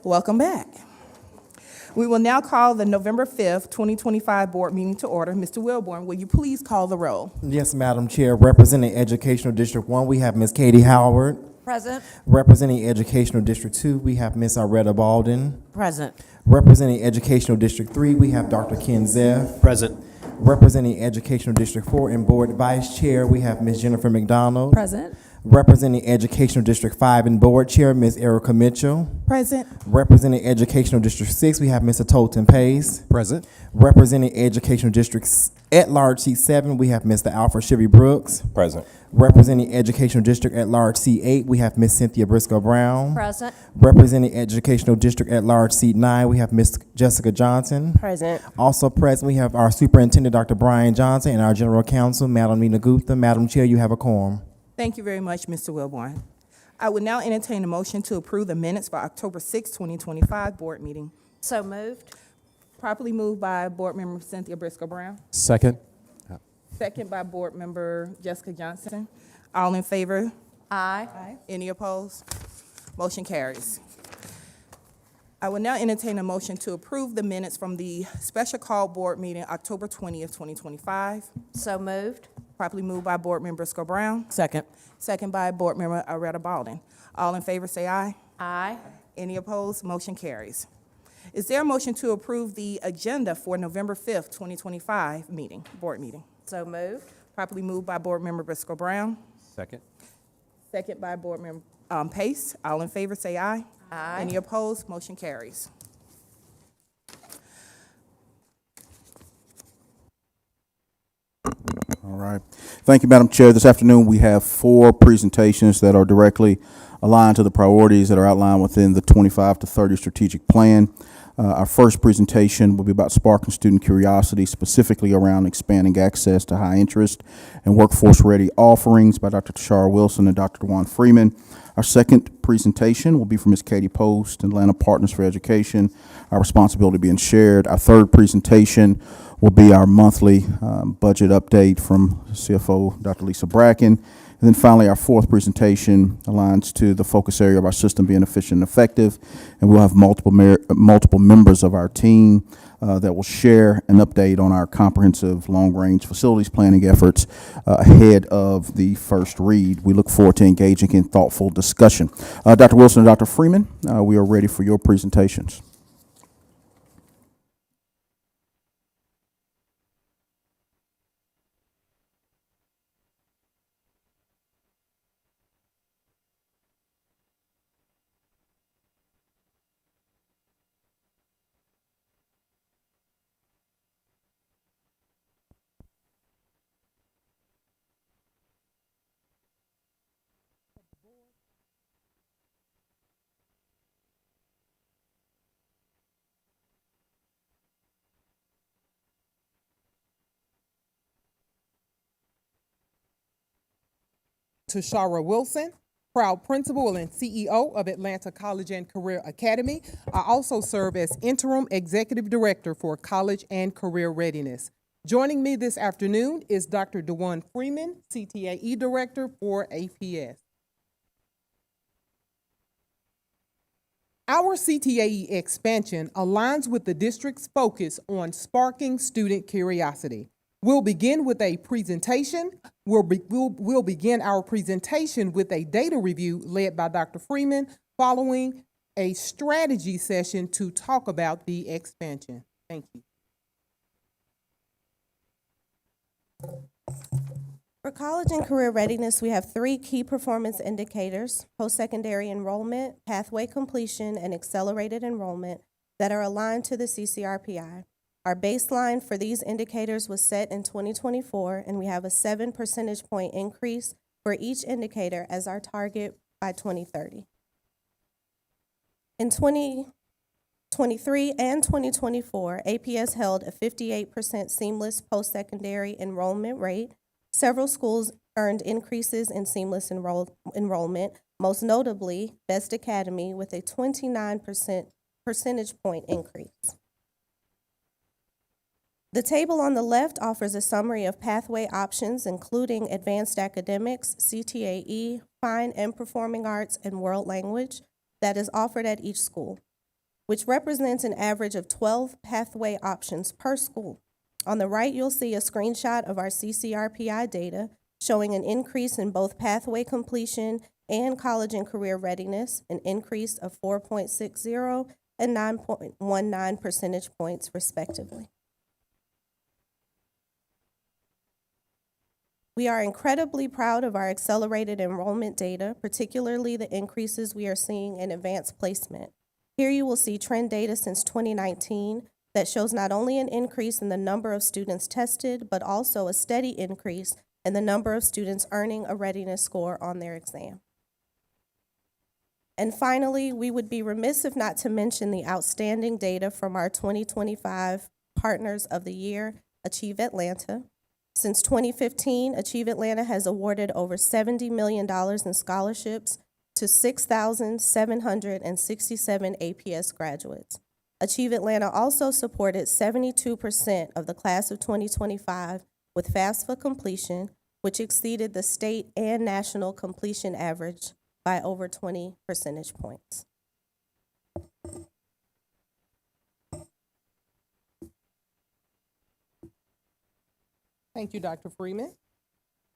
Welcome back. We will now call the November 5th, 2025 board meeting to order. Mr. Wilborn, will you please call the roll? Yes, Madam Chair. Representing Educational District 1, we have Ms. Katie Howard. Present. Representing Educational District 2, we have Ms. Aretta Baldwin. Present. Representing Educational District 3, we have Dr. Ken Zeff. Present. Representing Educational District 4 and Board Vice Chair, we have Ms. Jennifer McDonald. Present. Representing Educational District 5 and Board Chair, Ms. Erica Mitchell. Present. Representing Educational District 6, we have Mr. Tolton Pace. Present. Representing Educational District at Large Seat 7, we have Mr. Alfred Shivy Brooks. Present. Representing Educational District at Large Seat 8, we have Ms. Cynthia Briscoe Brown. Present. Representing Educational District at Large Seat 9, we have Ms. Jessica Johnson. Present. Also present, we have our Superintendent, Dr. Brian Johnson, and our General Counsel, Madam Nina Gupta. Madam Chair, you have a quorum. Thank you very much, Mr. Wilborn. I would now entertain a motion to approve the minutes for October 6, 2025 board meeting. So moved. Properly moved by Board Member Cynthia Briscoe Brown. Second. Second by Board Member Jessica Johnson. All in favor? Aye. Any opposed? Motion carries. I will now entertain a motion to approve the minutes from the special call board meeting October 20th, 2025. So moved. Properly moved by Board Member Briscoe Brown. Second. Second by Board Member Aretta Baldwin. All in favor say aye. Aye. Any opposed? Motion carries. Is there a motion to approve the agenda for November 5th, 2025 board meeting? So moved. Properly moved by Board Member Briscoe Brown. Second. Second by Board Member Pace. All in favor say aye. Aye. Any opposed? Motion carries. All right. Thank you, Madam Chair. This afternoon, we have 4 presentations that are directly aligned to the priorities that are outlined within the 25 to 30 strategic plan. Our first presentation will be about sparking student curiosity, specifically around expanding access to high interest and workforce-ready offerings by Dr. Tashara Wilson and Dr. DeJuan Freeman. Our second presentation will be from Ms. Katie Post and Atlanta Partners for Education, our responsibility being shared. Our third presentation will be our monthly budget update from CFO Dr. Lisa Bracken. And then finally, our fourth presentation aligns to the focus area of our system being efficient and effective. And we'll have multiple members of our team that will share an update on our comprehensive long-range facilities planning efforts ahead of the first read. We look forward to engaging in thoughtful discussion. Dr. Wilson and Dr. Freeman, we are ready for your presentations. Tashara Wilson, proud principal and CEO of Atlanta College and Career Academy. I also serve as interim executive director for college and career readiness. Joining me this afternoon is Dr. DeJuan Freeman, CTAE director for APS. Our CTAE expansion aligns with the district's focus on sparking student curiosity. We'll begin with a presentation. We'll begin our presentation with a data review led by Dr. Freeman, following a strategy session to talk about the expansion. Thank you. For college and career readiness, we have 3 key performance indicators: post-secondary enrollment, pathway completion, and accelerated enrollment that are aligned to the CCRPI. Our baseline for these indicators was set in 2024, and we have a 7 percentage point increase for each indicator as our target by 2030. In 2023 and 2024, APS held a 58% seamless post-secondary enrollment rate. Several schools earned increases in seamless enrollment, most notably Best Academy with a 29% percentage point increase. The table on the left offers a summary of pathway options, including advanced academics, CTAE, fine and performing arts, and world language that is offered at each school. which represents an average of 12 pathway options per school. On the right, you'll see a screenshot of our CCRPI data showing an increase in both pathway completion and college and career readiness, an increase of 4.60 and 9.19 percentage points respectively. We are incredibly proud of our accelerated enrollment data, particularly the increases we are seeing in advanced placement. Here you will see trend data since 2019 that shows not only an increase in the number of students tested, but also a steady increase in the number of students earning a readiness score on their exam. And finally, we would be remiss if not to mention the outstanding data from our 2025 Partners of the Year, Achieve Atlanta. Since 2015, Achieve Atlanta has awarded over $70 million in scholarships to 6,767 APS graduates. Achieve Atlanta also supported 72% of the class of 2025 with FAFSA completion, which exceeded the state and national completion average by over 20 percentage points. Thank you, Dr. Freeman.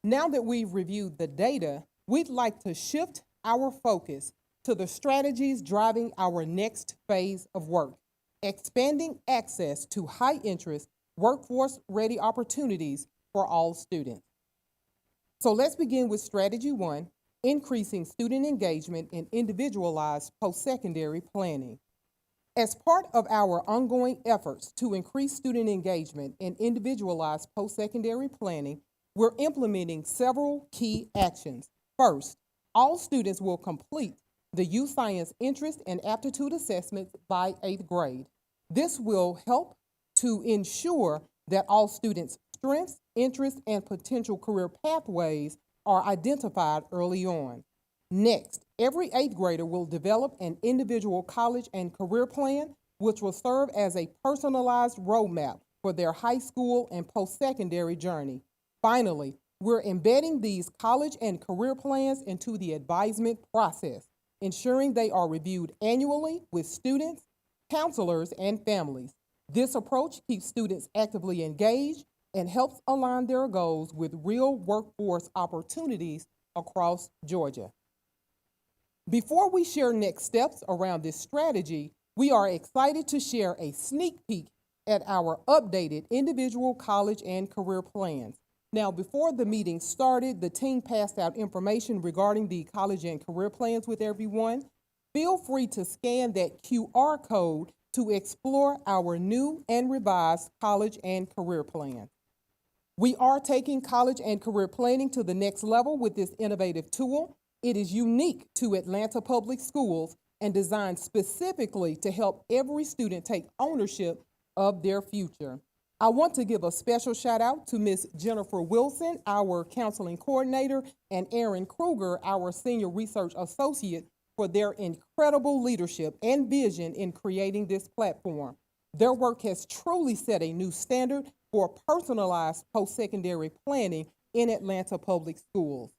Now that we've reviewed the data, we'd like to shift our focus to the strategies driving our next phase of work, expanding access to high-interest, workforce-ready opportunities for all students. So let's begin with strategy 1, increasing student engagement in individualized post-secondary planning. As part of our ongoing efforts to increase student engagement in individualized post-secondary planning, we're implementing several key actions. First, all students will complete the Youth Science Interest and Aptitude Assessments by 8th grade. This will help to ensure that all students' strengths, interests, and potential career pathways are identified early on. Next, every 8th grader will develop an individual college and career plan, which will serve as a personalized roadmap for their high school and post-secondary journey. Finally, we're embedding these college and career plans into the advisement process, ensuring they are reviewed annually with students, counselors, and families. This approach keeps students actively engaged and helps align their goals with real workforce opportunities across Georgia. Before we share next steps around this strategy, we are excited to share a sneak peek at our updated individual college and career plans. Now, before the meeting started, the team passed out information regarding the college and career plans with everyone. Feel free to scan that QR code to explore our new and revised college and career plan. We are taking college and career planning to the next level with this innovative tool. It is unique to Atlanta Public Schools and designed specifically to help every student take ownership of their future. I want to give a special shout out to Ms. Jennifer Wilson, our counseling coordinator, and Aaron Kruger, our senior research associate, for their incredible leadership and vision in creating this platform. Their work has truly set a new standard for personalized post-secondary planning in Atlanta Public Schools.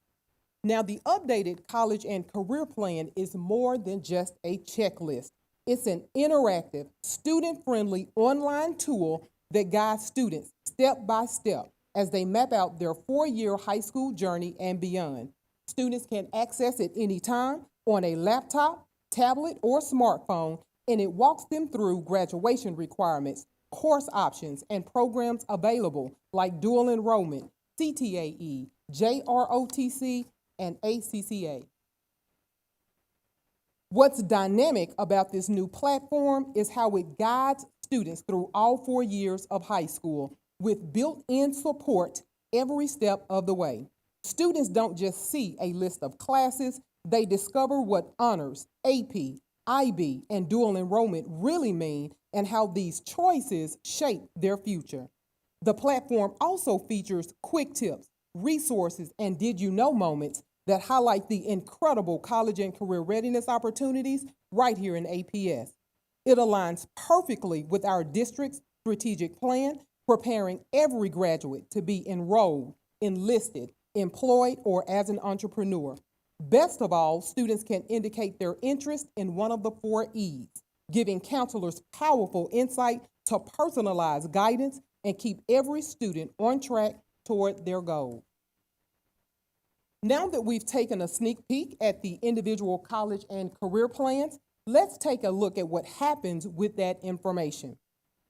Now, the updated college and career plan is more than just a checklist. It's an interactive, student-friendly online tool that guides students step by step as they map out their 4-year high school journey and beyond. Students can access it anytime on a laptop, tablet, or smartphone, and it walks them through graduation requirements, course options, and programs available like dual enrollment, CTAE, JROTC, and ACCA. What's dynamic about this new platform is how it guides students through all 4 years of high school with built-in support every step of the way. Students don't just see a list of classes, they discover what honors, AP, IB, and dual enrollment really mean and how these choices shape their future. The platform also features quick tips, resources, and did you know moments that highlight the incredible college and career readiness opportunities right here in APS. It aligns perfectly with our district's strategic plan, preparing every graduate to be enrolled, enlisted, employed, or as an entrepreneur. Best of all, students can indicate their interest in one of the 4 E's: giving counselors powerful insight to personalize guidance and keep every student on track toward their goals. Now that we've taken a sneak peek at the individual college and career plans, let's take a look at what happens with that information.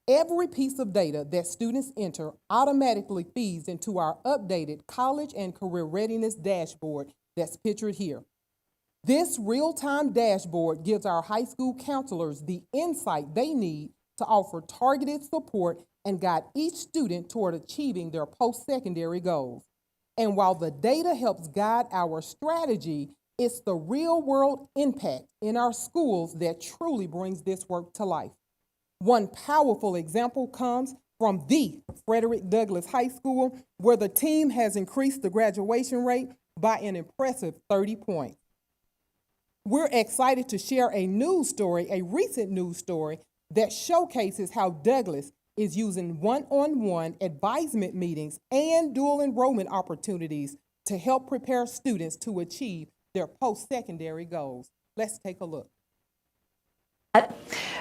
Every piece of data that students enter automatically feeds into our updated college and career readiness dashboard that's pictured here. This real-time dashboard gives our high school counselors the insight they need to offer targeted support and guide each student toward achieving their post-secondary goals. And while the data helps guide our strategy, it's the real-world impact in our schools that truly brings this work to life. One powerful example comes from the Frederick Douglass High School, where the team has increased the graduation rate by an impressive 30 points. We're excited to share a recent news story that showcases how Douglass is using one-on-one advisement meetings and dual enrollment opportunities to help prepare students to achieve their post-secondary goals. Let's take a look.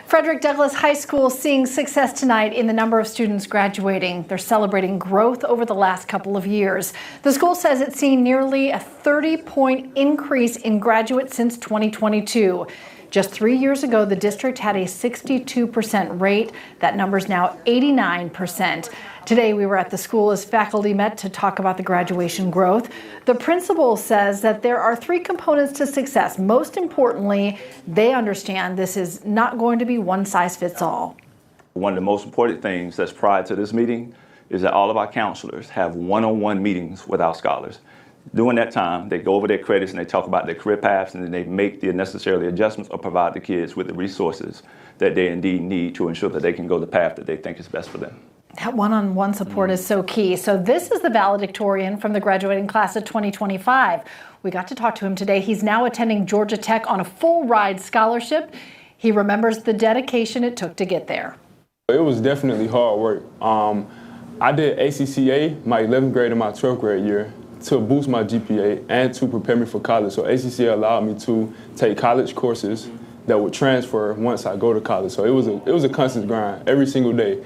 Frederick Douglass High School seeing success tonight in the number of students graduating. They're celebrating growth over the last couple of years. The school says it's seen nearly a 30-point increase in graduates since 2022. Just 3 years ago, the district had a 62% rate. That number's now 89%. Today, we were at the school as faculty met to talk about the graduation growth. The principal says that there are 3 components to success. Most importantly, they understand this is not going to be one size fits all. One of the most important things that's prior to this meeting is that all of our counselors have one-on-one meetings with our scholars. During that time, they go over their credits and they talk about their career paths, and then they make the necessary adjustments or provide the kids with the resources that they indeed need to ensure that they can go the path that they think is best for them. That one-on-one support is so key. So this is the valedictorian from the graduating class of 2025. We got to talk to him today. He's now attending Georgia Tech on a full ride scholarship. He remembers the dedication it took to get there. It was definitely hard work. I did ACCA my 11th grade and my 12th grade year to boost my GPA and to prepare me for college. So ACCA allowed me to take college courses that would transfer once I go to college. So it was a constant grind every single day.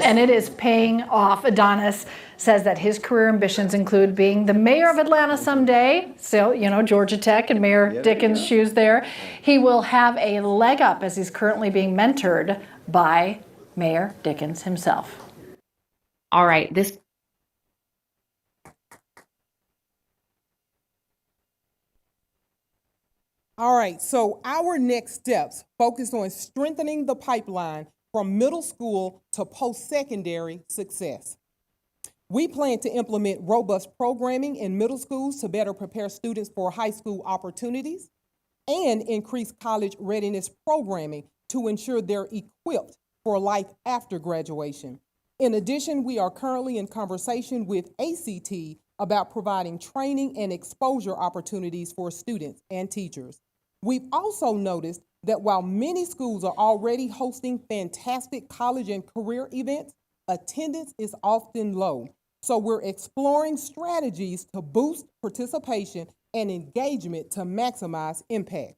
And it is paying off. Adonis says that his career ambitions include being the mayor of Atlanta someday. So, you know, Georgia Tech and Mayor Dickens' shoes there. He will have a leg up as he's currently being mentored by Mayor Dickens himself. All right, All right, so our next steps focus on strengthening the pipeline from middle school to post-secondary success. We plan to implement robust programming in middle schools to better prepare students for high school opportunities and increase college readiness programming to ensure they're equipped for life after graduation. In addition, we are currently in conversation with ACT about providing training and exposure opportunities for students and teachers. We've also noticed that while many schools are already hosting fantastic college and career events, attendance is often low. So we're exploring strategies to boost participation and engagement to maximize impact.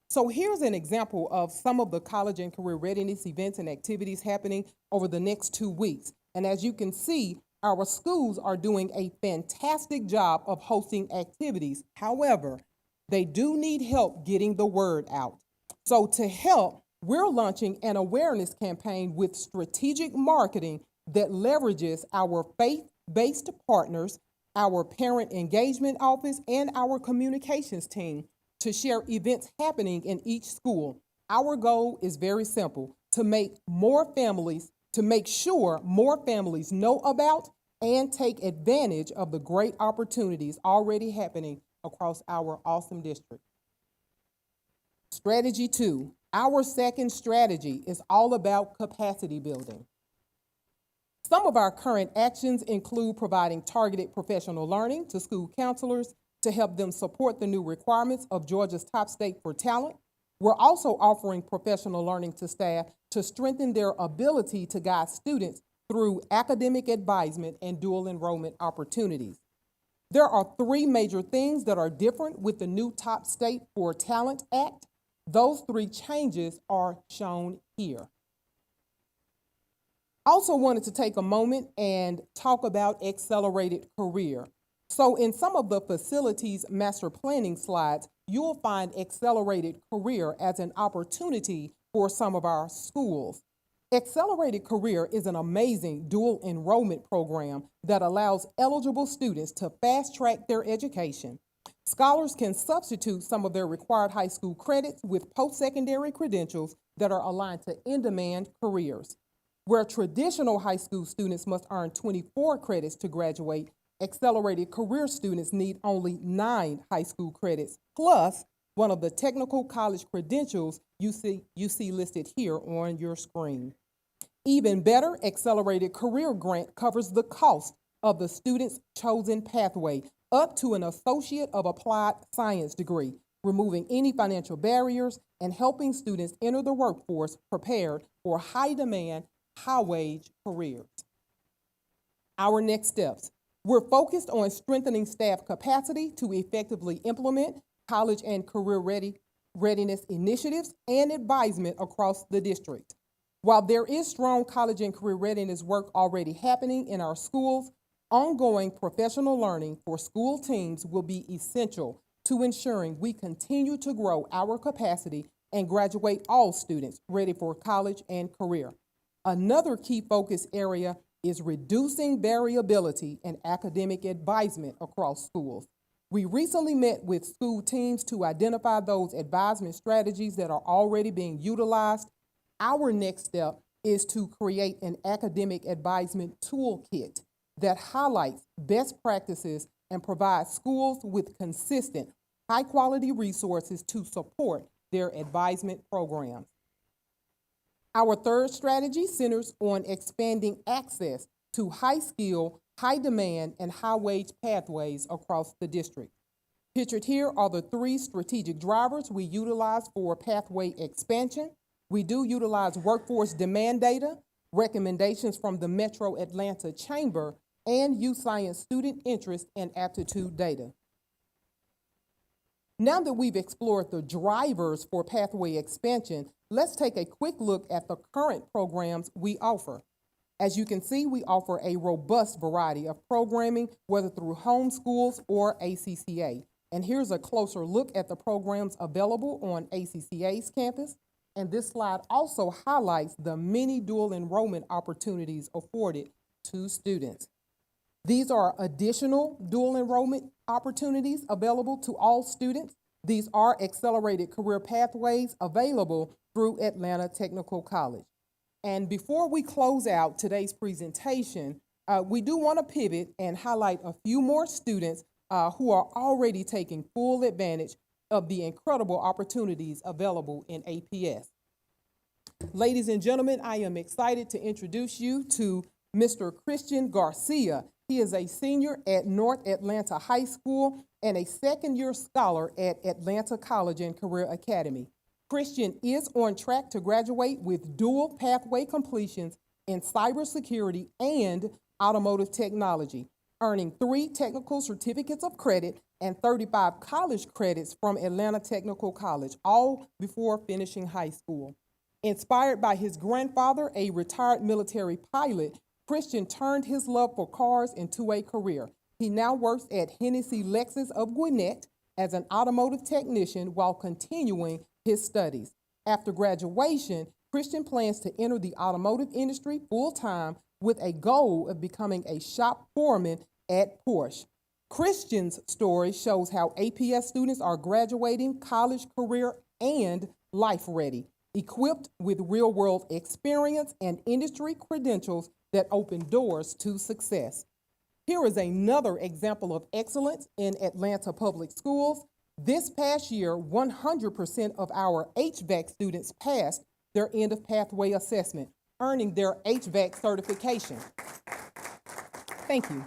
So here's an example of some of the college and career readiness events and activities happening over the next 2 weeks. And as you can see, our schools are doing a fantastic job of hosting activities. However, they do need help getting the word out. So to help, we're launching an awareness campaign with strategic marketing that leverages our faith-based partners, our parent engagement office, and our communications team to share events happening in each school. Our goal is very simple: to make sure more families know about and take advantage of the great opportunities already happening across our awesome district. Strategy 2, our second strategy, is all about capacity building. Some of our current actions include providing targeted professional learning to school counselors to help them support the new requirements of Georgia's Top State for Talent. We're also offering professional learning to staff to strengthen their ability to guide students through academic advisement and dual enrollment opportunities. There are 3 major things that are different with the new Top State for Talent Act. Those three changes are shown here. Also wanted to take a moment and talk about accelerated career. So in some of the facilities master planning slides, you'll find accelerated career as an opportunity for some of our schools. Accelerated Career is an amazing dual enrollment program that allows eligible students to fast-track their education. Scholars can substitute some of their required high school credits with post-secondary credentials that are aligned to in-demand careers. Where traditional high school students must earn 24 credits to graduate, Accelerated Career students need only 9 high school credits, plus one of the technical college credentials you see listed here on your screen. Even better, Accelerated Career Grant covers the cost of the student's chosen pathway up to an Associate of Applied Science degree, removing any financial barriers and helping students enter the workforce prepared for high-demand, high-wage careers. Our next steps. We're focused on strengthening staff capacity to effectively implement college and career readiness initiatives and advisement across the district. While there is strong college and career readiness work already happening in our schools, ongoing professional learning for school teams will be essential to ensuring we continue to grow our capacity and graduate all students ready for college and career. Another key focus area is reducing variability in academic advisement across schools. We recently met with school teams to identify those advisement strategies that are already being utilized. Our next step is to create an academic advisement toolkit that highlights best practices and provides schools with consistent, high-quality resources to support their advisement programs. Our third strategy centers on expanding access to high-skill, high-demand, and high-wage pathways across the district. Pictured here are the 3 strategic drivers we utilize for pathway expansion. We do utilize workforce demand data, recommendations from the Metro Atlanta Chamber, and youth science student interest and aptitude data. Now that we've explored the drivers for pathway expansion, let's take a quick look at the current programs we offer. As you can see, we offer a robust variety of programming, whether through homeschools or ACCA. And here's a closer look at the programs available on ACCA's campus. And this slide also highlights the many dual enrollment opportunities afforded to students. These are additional dual enrollment opportunities available to all students. These are accelerated career pathways available through Atlanta Technical College. And before we close out today's presentation, we do want to pivot and highlight a few more students who are already taking full advantage of the incredible opportunities available in APS. Ladies and gentlemen, I am excited to introduce you to Mr. Christian Garcia. He is a senior at North Atlanta High School and a second-year scholar at Atlanta College and Career Academy. Christian is on track to graduate with dual pathway completions in cybersecurity and automotive technology, earning 3 technical certificates of credit and 35 college credits from Atlanta Technical College, all before finishing high school. Inspired by his grandfather, a retired military pilot, Christian turned his love for cars into a career. He now works at Hennessy Lexus of Gwinnett as an automotive technician while continuing his studies. After graduation, Christian plans to enter the automotive industry full-time with a goal of becoming a shop foreman at Porsche. Christian's story shows how APS students are graduating college, career, and life ready, equipped with real-world experience and industry credentials that open doors to success. Here is another example of excellence in Atlanta Public Schools. This past year, 100% of our HVAC students passed their end of pathway assessment, earning their HVAC certification. Thank you.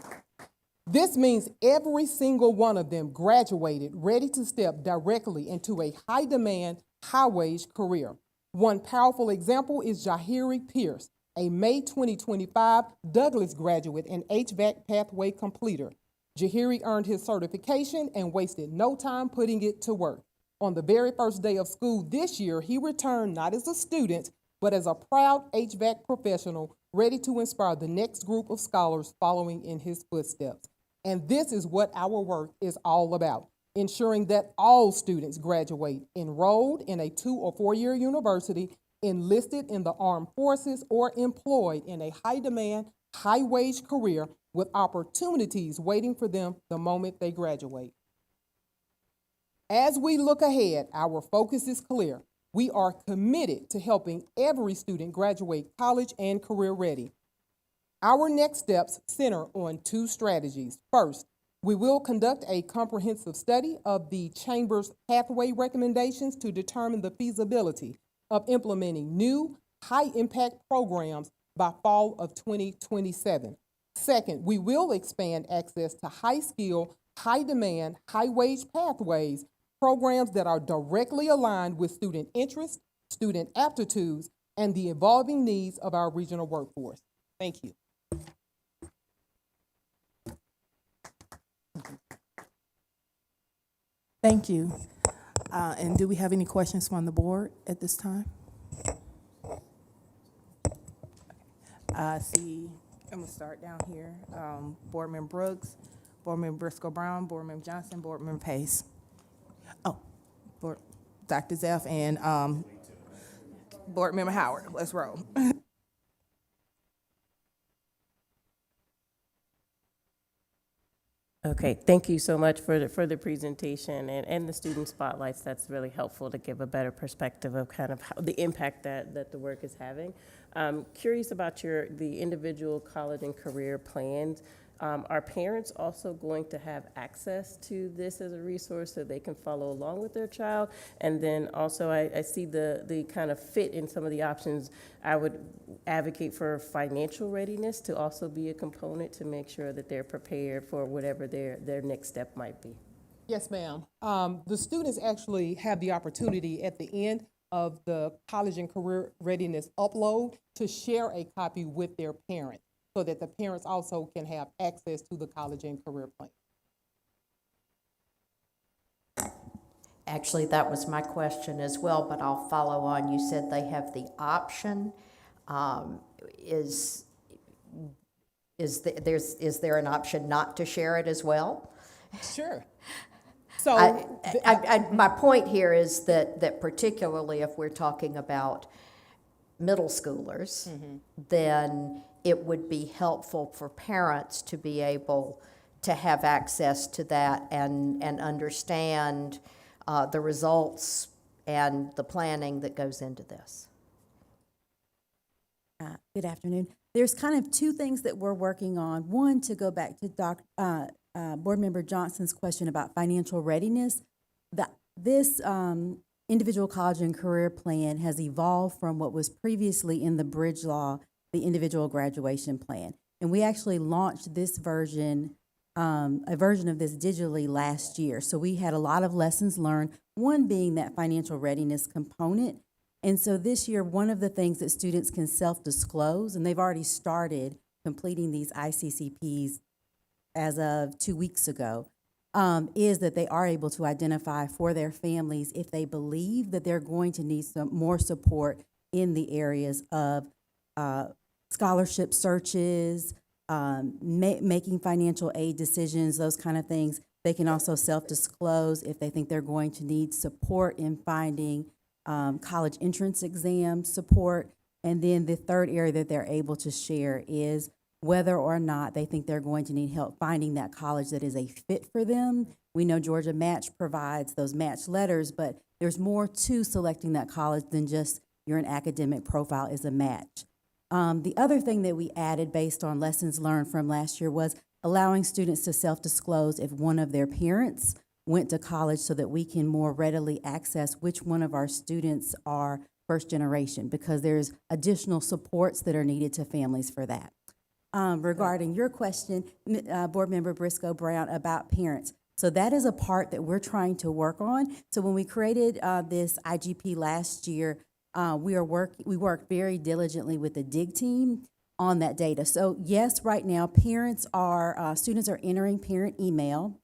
This means every single one of them graduated ready to step directly into a high-demand, high-wage career. One powerful example is Jahiri Pierce, a May 2025 Douglas graduate and HVAC pathway completer. Jahiri earned his certification and wasted no time putting it to work. On the very first day of school this year, he returned not as a student, but as a proud HVAC professional ready to inspire the next group of scholars following in his footsteps. And this is what our work is all about, ensuring that all students graduate enrolled in a 2 or 4 year university, enlisted in the armed forces, or employed in a high-demand, high-wage career with opportunities waiting for them the moment they graduate. As we look ahead, our focus is clear. We are committed to helping every student graduate college and career ready. Our next steps center on 2 strategies. First, we will conduct a comprehensive study of the Chamber's pathway recommendations to determine the feasibility of implementing new high-impact programs by fall of 2027. Second, we will expand access to high-skill, high-demand, high-wage pathways, programs that are directly aligned with student interests, student aptitudes, and the evolving needs of our regional workforce. Thank you. Thank you. And do we have any questions from the board at this time? See, I'm gonna start down here. Board Member Brooks, Board Member Briscoe Brown, Board Member Johnson, Board Member Pace. Oh, Dr. Zeff and Board Member Howard. Let's roll. Okay, thank you so much for the presentation and the student spotlights. That's really helpful to give a better perspective of kind of how the impact that the work is having. Curious about the individual college and career plans. Are parents also going to have access to this as a resource so they can follow along with their child? And then also I see the kind of fit in some of the options. I would advocate for financial readiness to also be a component to make sure that they're prepared for whatever their next step might be. Yes, ma'am. The students actually have the opportunity at the end of the college and career readiness upload to share a copy with their parents, so that the parents also can have access to the college and career plan. Actually, that was my question as well, but I'll follow on. You said they have the option. Is there an option not to share it as well? Sure. So My point here is that particularly if we're talking about middle schoolers, then it would be helpful for parents to be able to have access to that and understand the results and the planning that goes into this. Good afternoon. There's kind of 2 things that we're working on. One, to go back to Board Member Johnson's question about financial readiness. This individual college and career plan has evolved from what was previously in the Bridge Law, the individual graduation plan. And we actually launched this version, a version of this digitally last year. So we had a lot of lessons learned, one being that financial readiness component. And so this year, one of the things that students can self-disclose, and they've already started completing these ICCPs as of 2 weeks ago, is that they are able to identify for their families if they believe that they're going to need some more support in the areas of scholarship searches, making financial aid decisions, those kind of things. They can also self-disclose if they think they're going to need support in finding college entrance exam support. And then the third area that they're able to share is whether or not they think they're going to need help finding that college that is a fit for them. We know Georgia Match provides those match letters, but there's more to selecting that college than just your academic profile is a match. The other thing that we added based on lessons learned from last year was allowing students to self-disclose if one of their parents went to college, so that we can more readily access which one of our students are first generation, because there's additional supports that are needed to families for that. Regarding your question, Board Member Briscoe Brown, about parents. So that is a part that we're trying to work on. So when we created this IGP last year, we worked very diligently with the DIG team on that data. So yes, right now, students are entering parent email,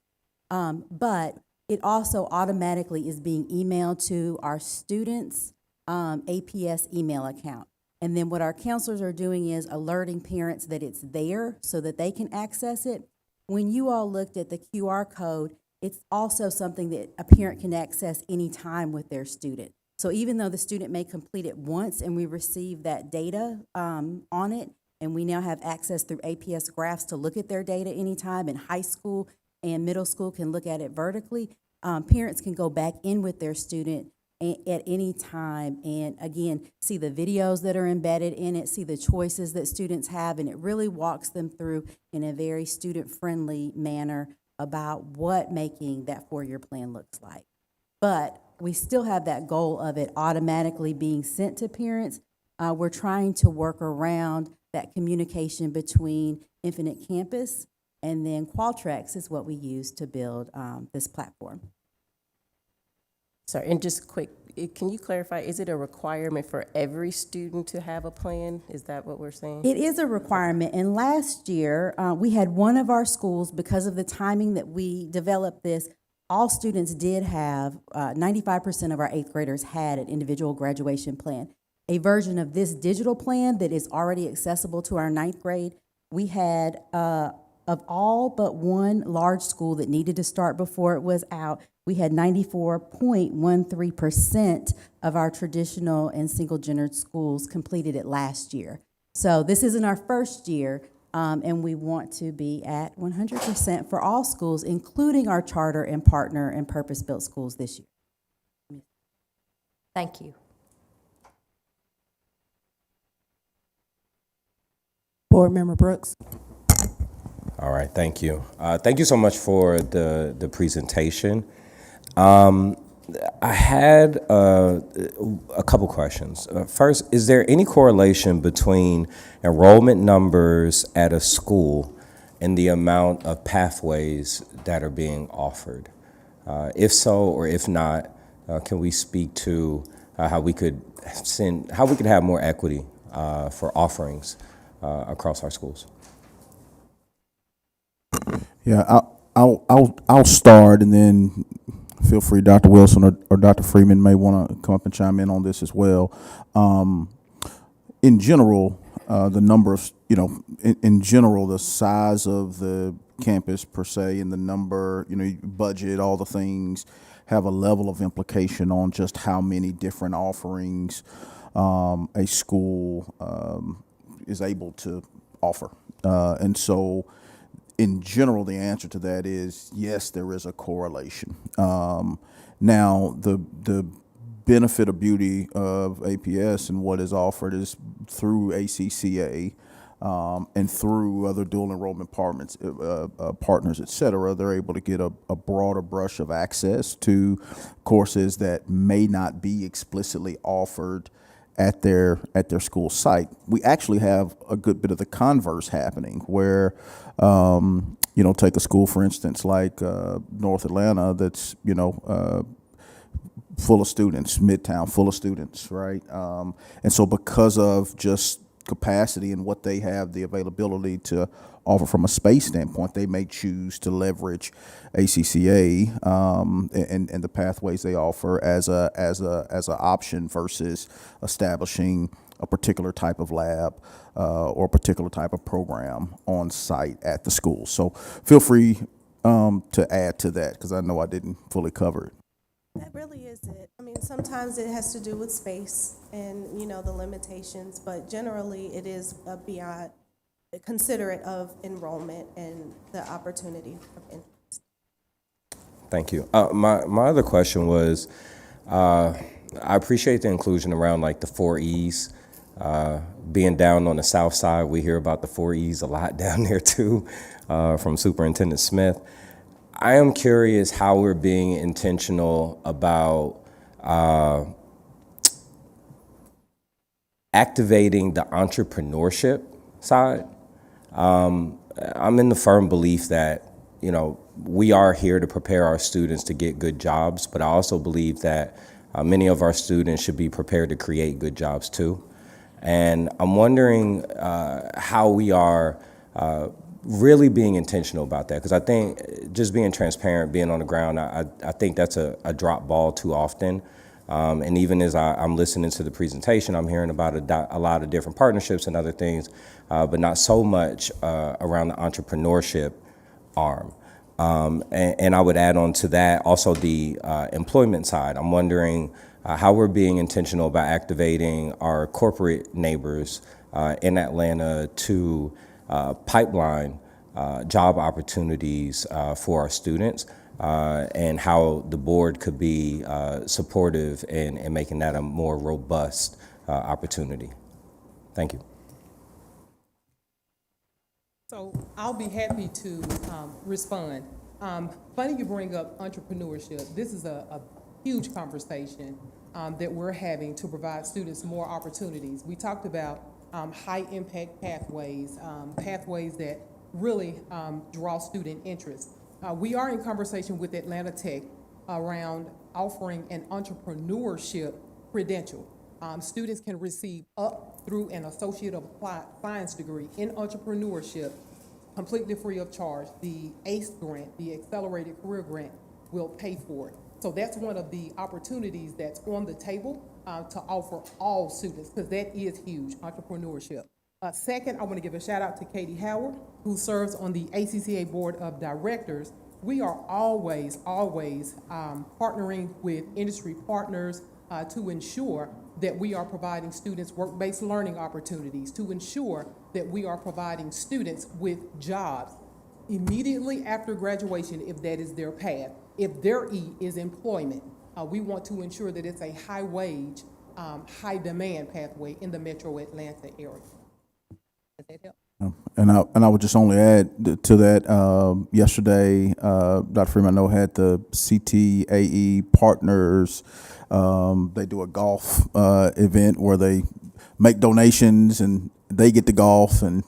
but it also automatically is being emailed to our students' APS email account. And then what our counselors are doing is alerting parents that it's there so that they can access it. When you all looked at the QR code, it's also something that a parent can access anytime with their student. So even though the student may complete it once and we receive that data on it, and we now have access through APS graphs to look at their data anytime, and high school and middle school can look at it vertically, parents can go back in with their student at any time and, again, see the videos that are embedded in it, see the choices that students have, and it really walks them through in a very student-friendly manner about what making that four-year plan looks like. But we still have that goal of it automatically being sent to parents. We're trying to work around that communication between Infinite Campus, and then Qualtrics is what we use to build this platform. Sorry, and just quick, can you clarify, is it a requirement for every student to have a plan? Is that what we're saying? It is a requirement, and last year, we had one of our schools, because of the timing that we developed this, all students did have, 95% of our eighth graders had an individual graduation plan. A version of this digital plan that is already accessible to our ninth grade, we had, of all but one large school that needed to start before it was out, we had 94.13% of our traditional and single-gendered schools completed it last year. So this isn't our first year, and we want to be at 100% for all schools, including our charter and partner and purpose-built schools this year. Thank you. Board Member Brooks. All right, thank you. Thank you so much for the presentation. I had a couple questions. First, is there any correlation between enrollment numbers at a school and the amount of pathways that are being offered? If so, or if not, can we speak to how we could have more equity for offerings across our schools? Yeah, I'll start, and then feel free, Dr. Wilson or Dr. Freeman may want to come up and chime in on this as well. In general, the number of, in general, the size of the campus per se, and the number, budget, all the things have a level of implication on just how many different offerings a school is able to offer. And so, in general, the answer to that is yes, there is a correlation. Now, the benefit or beauty of APS and what is offered is through ACCA and through other dual enrollment partners, et cetera. They're able to get a broader brush of access to courses that may not be explicitly offered at their school site. We actually have a good bit of the converse happening where, take a school, for instance, like North Atlanta that's, full of students, Midtown, full of students, right? And so because of just capacity and what they have the availability to offer from a space standpoint, they may choose to leverage ACCA and the pathways they offer as a option versus establishing a particular type of lab or a particular type of program on site at the school. So feel free to add to that, because I know I didn't fully cover it. That really is it. I mean, sometimes it has to do with space and, the limitations, but generally it is beyond considerate of enrollment and the opportunity of interest. Thank you. My other question was, I appreciate the inclusion around like the 4 E's. Being down on the south side, we hear about the 4 E's a lot down there too, from Superintendent Smith. I am curious how we're being intentional about activating the entrepreneurship side. I'm in the firm belief that, we are here to prepare our students to get good jobs, but I also believe that many of our students should be prepared to create good jobs too. And I'm wondering how we are really being intentional about that, because I think just being transparent, being on the ground, I think that's a drop ball too often. And even as I'm listening to the presentation, I'm hearing about a lot of different partnerships and other things, but not so much around the entrepreneurship arm. And I would add on to that also the employment side. I'm wondering how we're being intentional about activating our corporate neighbors in Atlanta to pipeline job opportunities for our students, and how the board could be supportive in making that a more robust opportunity. Thank you. So I'll be happy to respond. Funny you bring up entrepreneurship. This is a huge conversation that we're having to provide students more opportunities. We talked about high impact pathways, pathways that really draw student interest. We are in conversation with Atlanta Tech around offering an entrepreneurship credential. Students can receive up through an Associate of Applied Science degree in entrepreneurship, completely free of charge. The ACE grant, the Accelerated Career Grant, will pay for it. So that's one of the opportunities that's on the table to offer all students, because that is huge, entrepreneurship. Second, I want to give a shout out to Katie Howard, who serves on the ACCA Board of Directors. We are always partnering with industry partners to ensure that we are providing students work-based learning opportunities, to ensure that we are providing students with jobs immediately after graduation, if that is their path. If their E is employment, we want to ensure that it's a high-wage, high-demand pathway in the metro Atlanta area. Does that help? And I would just only add to that, yesterday, Dr. Freeman, I know, had the CTAE partners. They do a golf event where they make donations and they get to golf and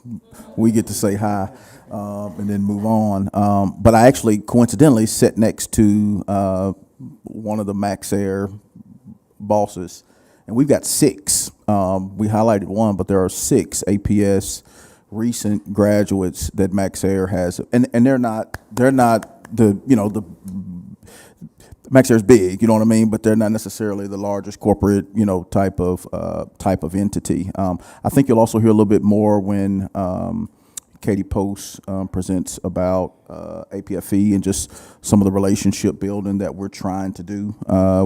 we get to say hi and then move on. But I actually coincidentally sat next to one of the MaxAir bosses, and we've got 6. We highlighted one, but there are 6 APS recent graduates that MaxAir has, and they're not the, you know, the MaxAir is big, you know what I mean, but they're not necessarily the largest corporate, you know, type of entity. I think you'll also hear a little bit more when Katie Post presents about APFE and just some of the relationship building that we're trying to do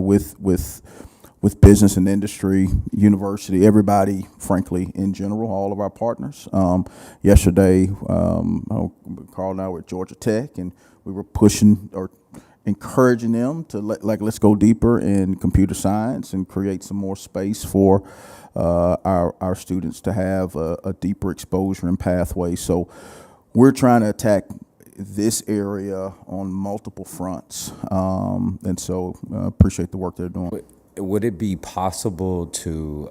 with business and industry, university, everybody, frankly, in general, all of our partners. Yesterday, Carl and I were at Georgia Tech, and we were pushing or encouraging them to let's go deeper in computer science and create some more space for our students to have a deeper exposure and pathway. So we're trying to attack this area on multiple fronts, and so appreciate the work they're doing. Would it be possible to,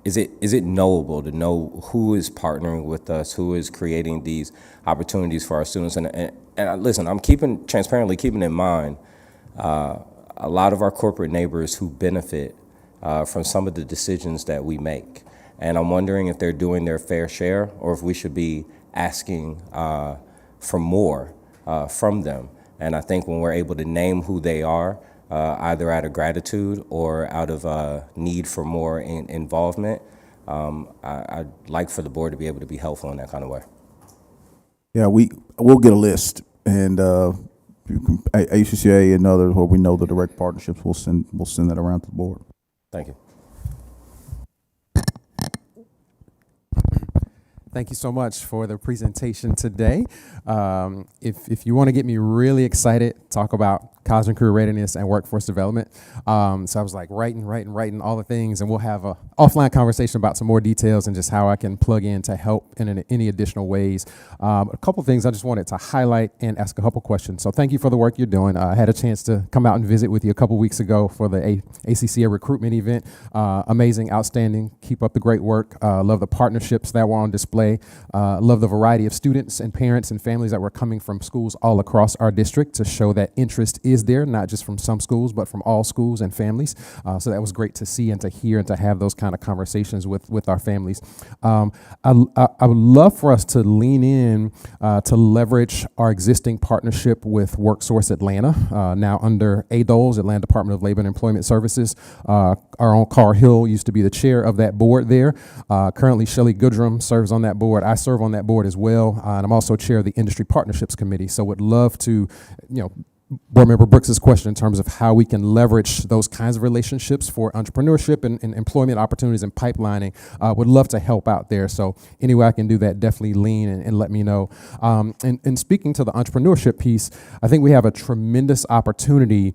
is it knowable to know who is partnering with us, who is creating these opportunities for our students? And listen, I'm transparently keeping in mind a lot of our corporate neighbors who benefit from some of the decisions that we make. And I'm wondering if they're doing their fair share or if we should be asking for more from them. And I think when we're able to name who they are, either out of gratitude or out of need for more involvement, I'd like for the board to be able to be helpful in that kind of way. Yeah, we'll get a list, and ACCA and others where we know the direct partnerships, we'll send that around to the board. Thank you. Thank you so much for the presentation today. If you want to get me really excited, talk about college and career readiness and workforce development. So I was like writing all the things, and we'll have a offline conversation about some more details and just how I can plug in to help in any additional ways. A couple things I just wanted to highlight and ask a couple questions. So thank you for the work you're doing. I had a chance to come out and visit with you a couple weeks ago for the ACCA recruitment event. Amazing, outstanding. Keep up the great work. Love the partnerships that were on display. Love the variety of students and parents and families that were coming from schools all across our district to show that interest is is there, not just from some schools, but from all schools and families. So that was great to see and to hear and to have those kind of conversations with our families. I would love for us to lean in to leverage our existing partnership with WorkSource Atlanta, now under ADOLS, Atlanta Department of Labor and Employment Services. Our own Carl Hill used to be the chair of that board there. Currently, Shelley Goodrum serves on that board. I serve on that board as well, and I'm also chair of the Industry Partnerships Committee. So would love to, Board Member Brooks's question in terms of how we can leverage those kinds of relationships for entrepreneurship and employment opportunities and pipelining. Would love to help out there. So any way I can do that, definitely lean and let me know. And speaking to the entrepreneurship piece, I think we have a tremendous opportunity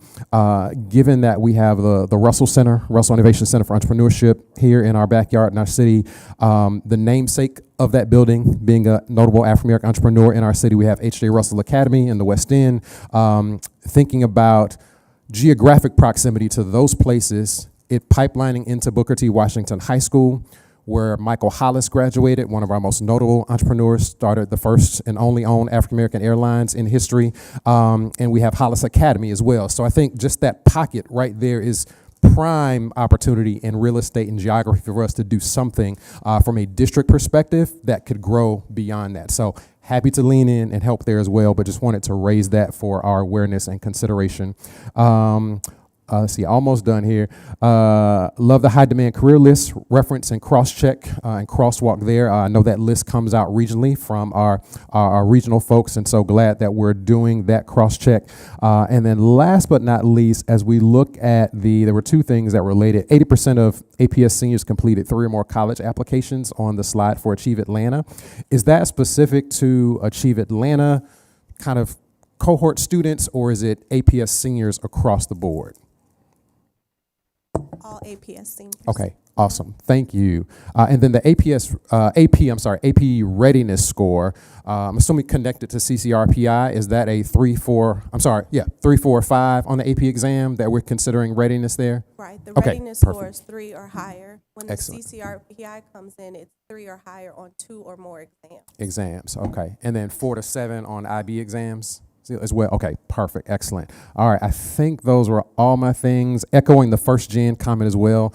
given that we have the Russell Center, Russell Innovation Center for Entrepreneurship here in our backyard in our city. The namesake of that building being a notable African-American entrepreneur in our city. We have H.J. Russell Academy in the West End. Thinking about geographic proximity to those places, it pipelining into Booker T. Washington High School, where Michael Hollis graduated, one of our most notable entrepreneurs, started the first and only owned African-American airlines in history. And we have Hollis Academy as well. So I think just that pocket right there is prime opportunity in real estate and geography for us to do something from a district perspective that could grow beyond that. So happy to lean in and help there as well, but just wanted to raise that for our awareness and consideration. Let's see, almost done here. Love the high demand career list reference and cross-check and crosswalk there. I know that list comes out regionally from our regional folks, and so glad that we're doing that cross-check. And then last but not least, as we look at there were two things that related. 80% of APS seniors completed 3 or more college applications on the slide for Achieve Atlanta. Is that specific to Achieve Atlanta kind of cohort students, or is it APS seniors across the board? All APS seniors. Okay, awesome. Thank you. And then the AP readiness score, I'm assuming connected to CCRPI, is that a 3, 4, 5 on the AP exam that we're considering readiness there? Right, the Okay, readiness score perfect. is 3 or higher. When the Excellent. CCRPI comes in, it's 3 or higher on 2 or more exams. Exams, okay. And then 4 to 7 on IB exams as well? Okay, perfect, excellent. All right, I think those were all my things. Echoing the first gen comment as well.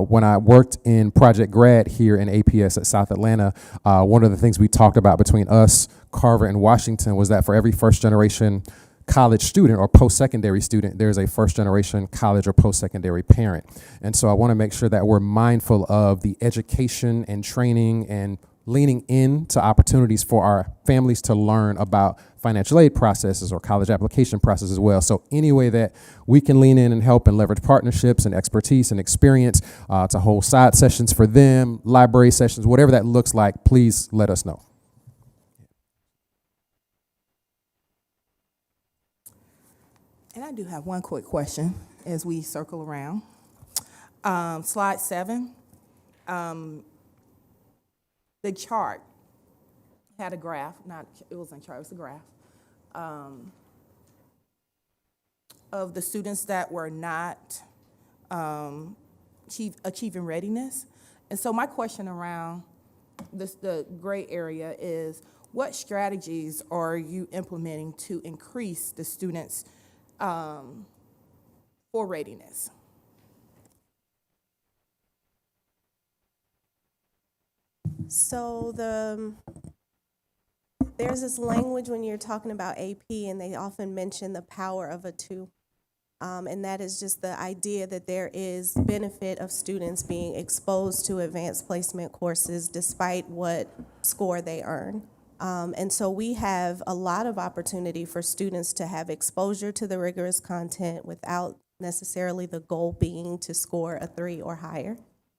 When I worked in Project Grad here in APS at South Atlanta, one of the things we talked about between us, Carver, and Washington was that for every first generation college student or post-secondary student, there's a first-generation college or post-secondary parent. And so I want to make sure that we're mindful of the education and training and leaning into opportunities for our families to learn about financial aid processes or college application processes as well. So any way that we can lean in and help and leverage partnerships and expertise and experience to hold side sessions for them, library sessions, whatever that looks like, please let us know. And I do have one quick question as we circle around. Slide 7, the chart had a graph, it wasn't a chart, it was a graph, of the students that were not achieving readiness. And so my question around the gray area is, what strategies are you implementing to increase the students' for readiness? So there's this language when you're talking about AP, and they often mention the power of a 2. And that is just the idea that there is benefit of students being exposed to advanced placement courses despite what score they earn. And so we have a lot of opportunity for students to have exposure to the rigorous content without necessarily the goal being to score a 3 or higher.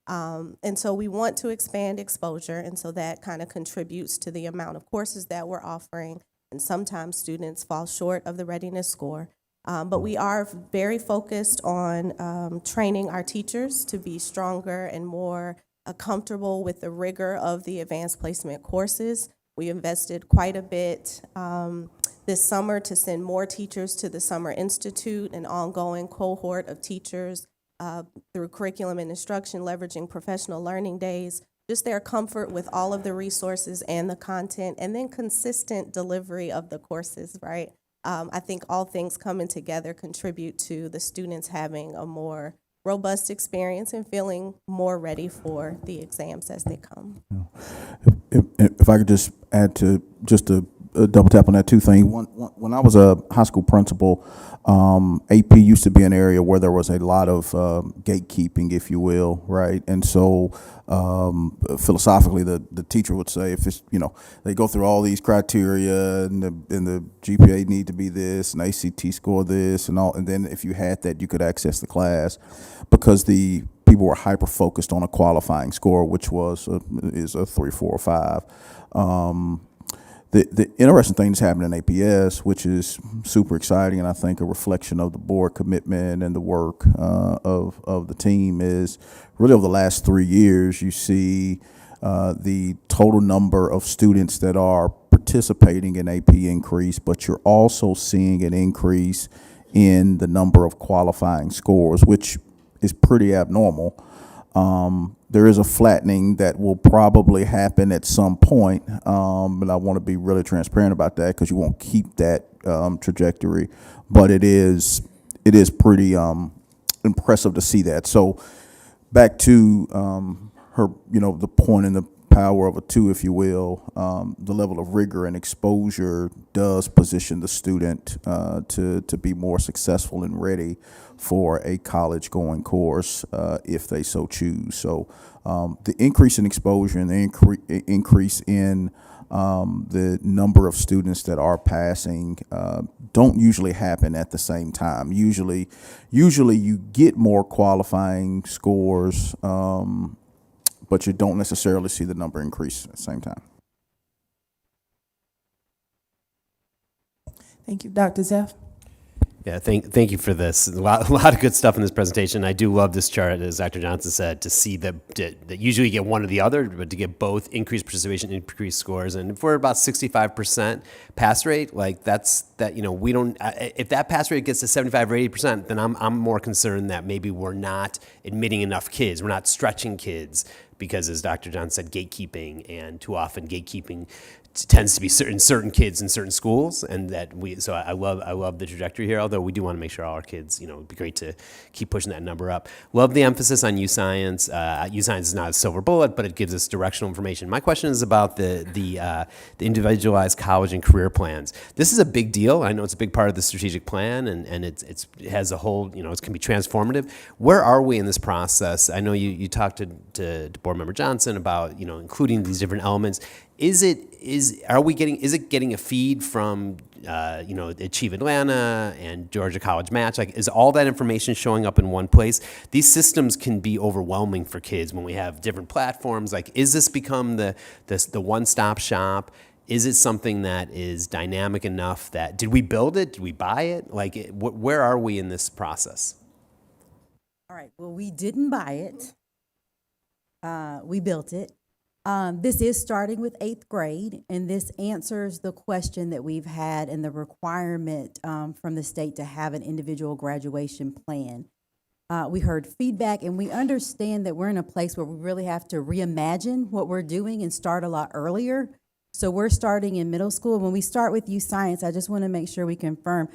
And so we want to expand exposure, and so that kind of contributes to the amount of courses that we're offering, and sometimes students fall short of the readiness score. But we are very focused on training our teachers to be stronger and more comfortable with the rigor of the advanced placement courses. We invested quite a bit this summer to send more teachers to the Summer Institute, an ongoing cohort of teachers through curriculum and instruction, leveraging professional learning days, just their comfort with all of the resources and the content, and then consistent delivery of the courses, right? I think all things coming together contribute to the students having a more robust experience and feeling more ready for the exams as they come. If I could just add to just a double tap on that too thing. When I was a high school principal, AP used to be an area where there was a lot of gatekeeping, if you will, right? And so philosophically, the teacher would say, if it's, they go through all these criteria and the GPA need to be this and ACT score this and all, and then if you had that, you could access the class, because the people were hyper focused on a qualifying score, which is a 3, 4, or 5. The interesting thing that's happened in APS, which is super exciting, and I think a reflection of the board commitment and the work of the team, is really over the last 3 years, you see the total number of students that are participating in AP increase, but you're also seeing an increase in the number of qualifying scores, which is pretty abnormal. There is a flattening that will probably happen at some point, and I want to be really transparent about that, because you won't keep that trajectory. But it is pretty impressive to see that. So back to her, the point and the power of a 2, if you will, the level of rigor and exposure does position the student to be more successful and ready for a college-going course if they so choose. So the increase in exposure and the increase in the number of students that are passing don't usually happen at the same time. Usually you get more qualifying scores, but you don't necessarily see the number increase at the same time. Thank you, Dr. Zeff. Yeah, thank you for this. A lot of good stuff in this presentation. I do love this chart, as Dr. Johnson said, to see that usually you get one or the other, but to get both increased participation, increased scores. And if we're about 65% pass rate, like we don't, if that pass rate gets to 75 or 80%, then I'm more concerned that maybe we're not admitting enough kids. We're not stretching kids, because as Dr. Johnson said, gatekeeping, and too often gatekeeping tends to be certain kids in certain schools, and so I love the trajectory here, although we do want to make sure all our kids, it'd be great to keep pushing that number up. Love the emphasis on U-Science. U-Science is not a silver bullet, but it gives us directional information. My question is about the individualized college and career plans. This is a big deal. I know it's a big part of the strategic plan, and it has a whole, it can be transformative. Where are we in this process? I know you talked to Board Member Johnson about, including these different elements. Is it getting a feed from Achieve Atlanta and Georgia College Match? Like, is all that information showing up in one place? These systems can be overwhelming for kids when we have different platforms. Like, is this become the one-stop shop? Is it something that is dynamic enough that, did we build it? Did we buy it? Like, where are we in this process? All right, well, we didn't buy it. We built it. This is starting with 8th grade, and this answers the question that we've had and the requirement from the state to have an individual graduation plan. We heard feedback, and we understand that we're in a place where we really have to reimagine what we're doing and start a lot earlier. So we're starting in middle school. When we start with U-Science, I just want to make sure we confirm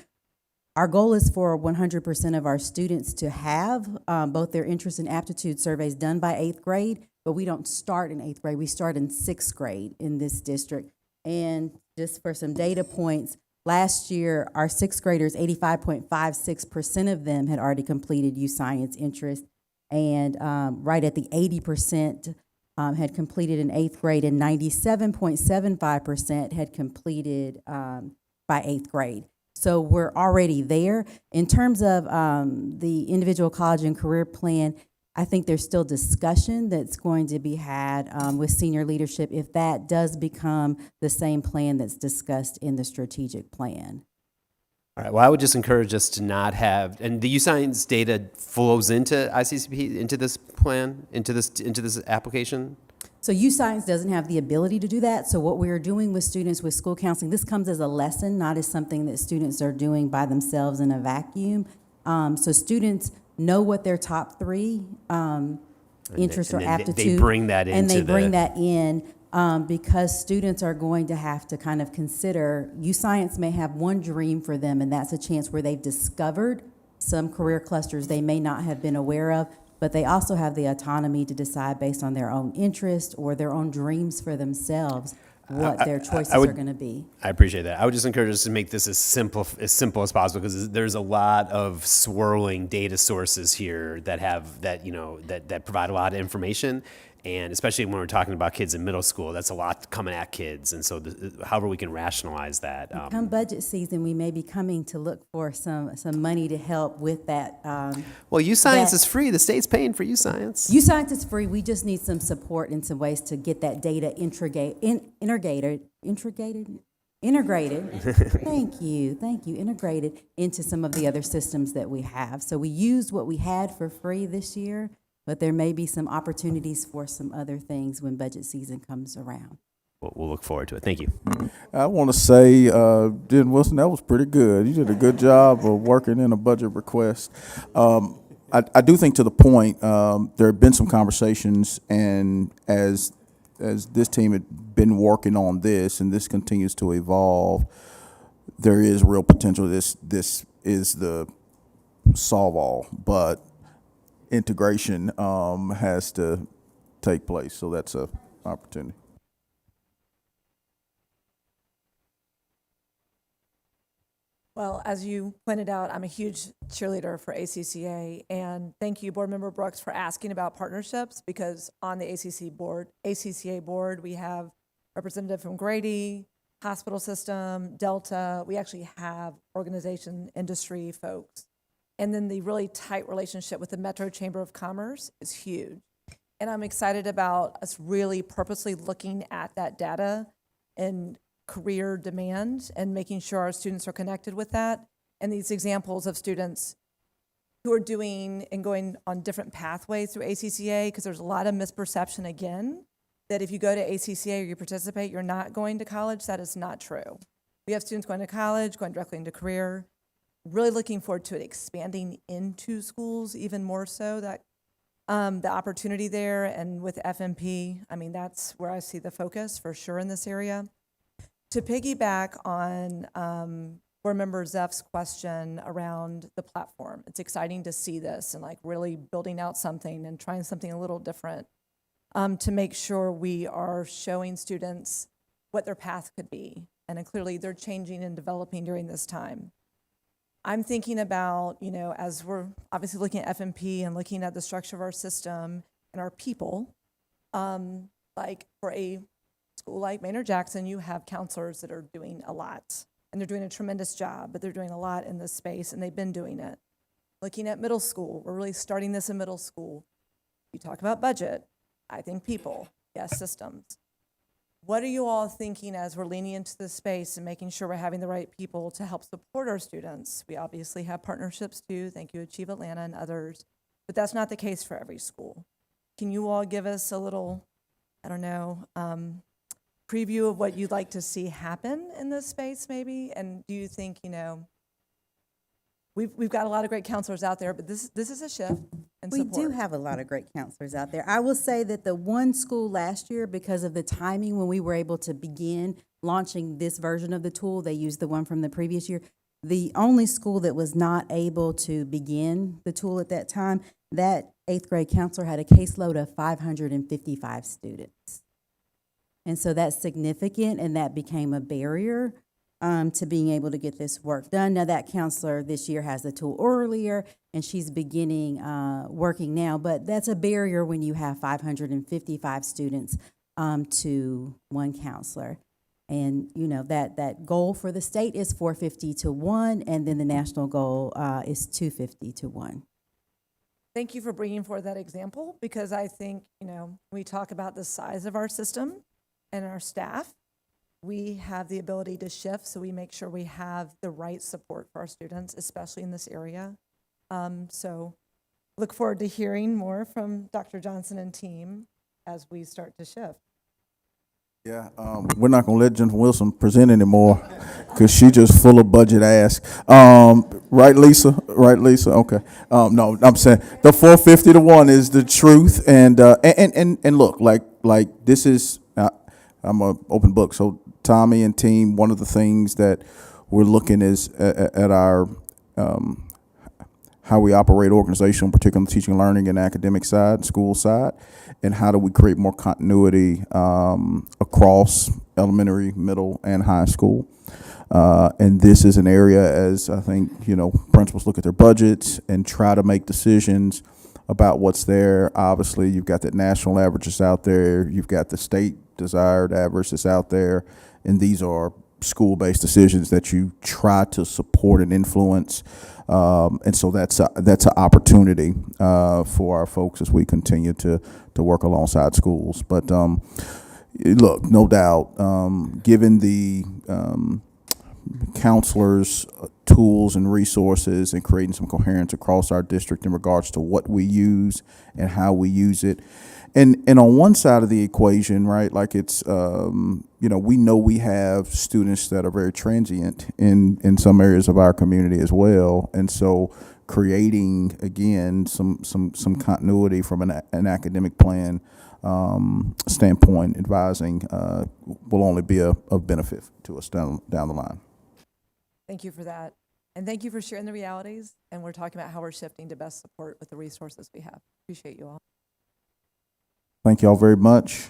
our goal is for 100% of our students to have both their interest and aptitude surveys done by 8th grade. But we don't start in 8th grade, we start in 6th grade in this district. And just for some data points, last year, our 6th graders, 85.56% of them had already completed U-Science interest, and right at the 80% had completed in 8th grade, and 97.75% had completed by 8th grade. So we're already there. In terms of the individual college and career plan, I think there's still discussion that's going to be had with senior leadership if that does become the same plan that's discussed in the strategic plan. All right, well, I would just encourage us to not have, and the U-Science data flows into ICCP, into this plan, into this application? So U-Science doesn't have the ability to do that. So what we're doing with students with school counseling, this comes as a lesson, not as something that students are doing by themselves in a vacuum. So students know what their top 3 interests or aptitude. They bring that into and they bring that in. because students are going to have to kind of consider, U-Science may have one dream for them, and that's a chance where they've discovered some career clusters they may not have been aware of, but they also have the autonomy to decide based on their own interest or their own dreams for themselves what their choices are going to be. I appreciate that. I would just encourage us to make this as simple as possible, because there's a lot of swirling data sources here that have that provide a lot of information. And especially when we're talking about kids in middle school, that's a lot coming at kids. And so however we can rationalize that. Come budget season, we may be coming to look for some money to help with that. Well, U-Science is free. The state's paying for U-Science. U-Science is free. We just need some support and some ways to get that data integrated. Integrated into some of the other systems that we have. So we used what we had for free this year, but there may be some opportunities for some other things when budget season comes around. We'll look forward to it. Thank you. I want to say, Jen Wilson, that was pretty good. You did a good job of working in a budget request. I do think, to the point, there have been some conversations, and as this team had been working on this, and this continues to evolve, there is real potential. This is the solve-all, but integration has to take place, so that's an opportunity. Well, as you pointed out, I'm a huge cheerleader for ACCA, and thank you, Board Member Brooks, for asking about partnerships, because on the ACCA board, we have representative from Grady, hospital system, Delta. We actually have organization, industry folks. And then the really tight relationship with the Metro Chamber of Commerce is huge. And I'm excited about us really purposely looking at that data and career demand and making sure our students are connected with that. And these examples of students who are doing and going on different pathways through ACCA, because there's a lot of misperception, again, that if you go to ACCA or you participate, you're not going to college. That is not true. We have students going to college, going directly into career. Really looking forward to it expanding into schools even more so, that the opportunity there. And with FMP, I mean, that's where I see the focus for sure in this area. To piggyback on Board Member Zeff's question around the platform, it's exciting to see this and like really building out something and trying something a little different to make sure we are showing students what their path could be. And clearly they're changing and developing during this time. I'm thinking about, as we're obviously looking at FMP and looking at the structure of our system and our people, like for a school like Maynard Jackson, you have counselors that are doing a lot, and they're doing a tremendous job, but they're doing a lot in this space, and they've been doing it. Looking at middle school, we're really starting this in middle school. You talk about budget, I think people, yes, systems. What are you all thinking as we're leaning into this space and making sure we're having the right people to help support our students? We obviously have partnerships too, thank you Achieve Atlanta and others, but that's not the case for every school. Can you all give us a little, preview of what you'd like to see happen in this space maybe? And do you think, we've got a lot of great counselors out there, but this is a shift in We support. do have a lot of great counselors out there. I will say that the one school last year, because of the timing when we were able to begin launching this version of the tool, they used the one from the previous year. The only school that was not able to begin the tool at that time, that 8th grade counselor had a caseload of 555 students. And so that's significant, and that became a barrier to being able to get this work done. Now, that counselor this year has the tool earlier, and she's beginning working now, but that's a barrier when you have 555 students to one counselor. And, that goal for the state is 450 to 1, and then the national goal is 250 to 1. Thank you for bringing forward that example, because I think, we talk about the size of our system and our staff, we have the ability to shift, so we make sure we have the right support for our students, especially in this area. So look forward to hearing more from Dr. Johnson and team as we start to shift. Yeah, we're not gonna let Jennifer Wilson present anymore because she just full of budget ask. Right, Lisa? Right, Lisa? Okay. No, I'm saying the 450 to 1 is the truth, and look, like this is I'm an open book. So Tommy and team, one of the things that we're looking is at our how we operate organizational, particularly on the teaching and learning and academic side, school side, and how do we create more continuity across elementary, middle, and high school. And this is an area, as I think, principals look at their budgets and try to make decisions about what's there. Obviously, you've got the national averages out there. You've got the state desired average that's out there. And these are school-based decisions that you try to support and influence. And so that's an opportunity for our folks as we continue to work alongside schools. But look, no doubt, given the counselors' tools and resources and creating some coherence across our district in regards to what we use and how we use it. And on one side of the equation, right, like it's, we know we have students that are very transient in some areas of our community as well. And so creating, again, some continuity from an academic plan standpoint, advising will only be of benefit to us down the line. Thank you for that. And thank you for sharing the realities. And we're talking about how we're shifting to best support with the resources we have. Appreciate you all. Thank you all very much.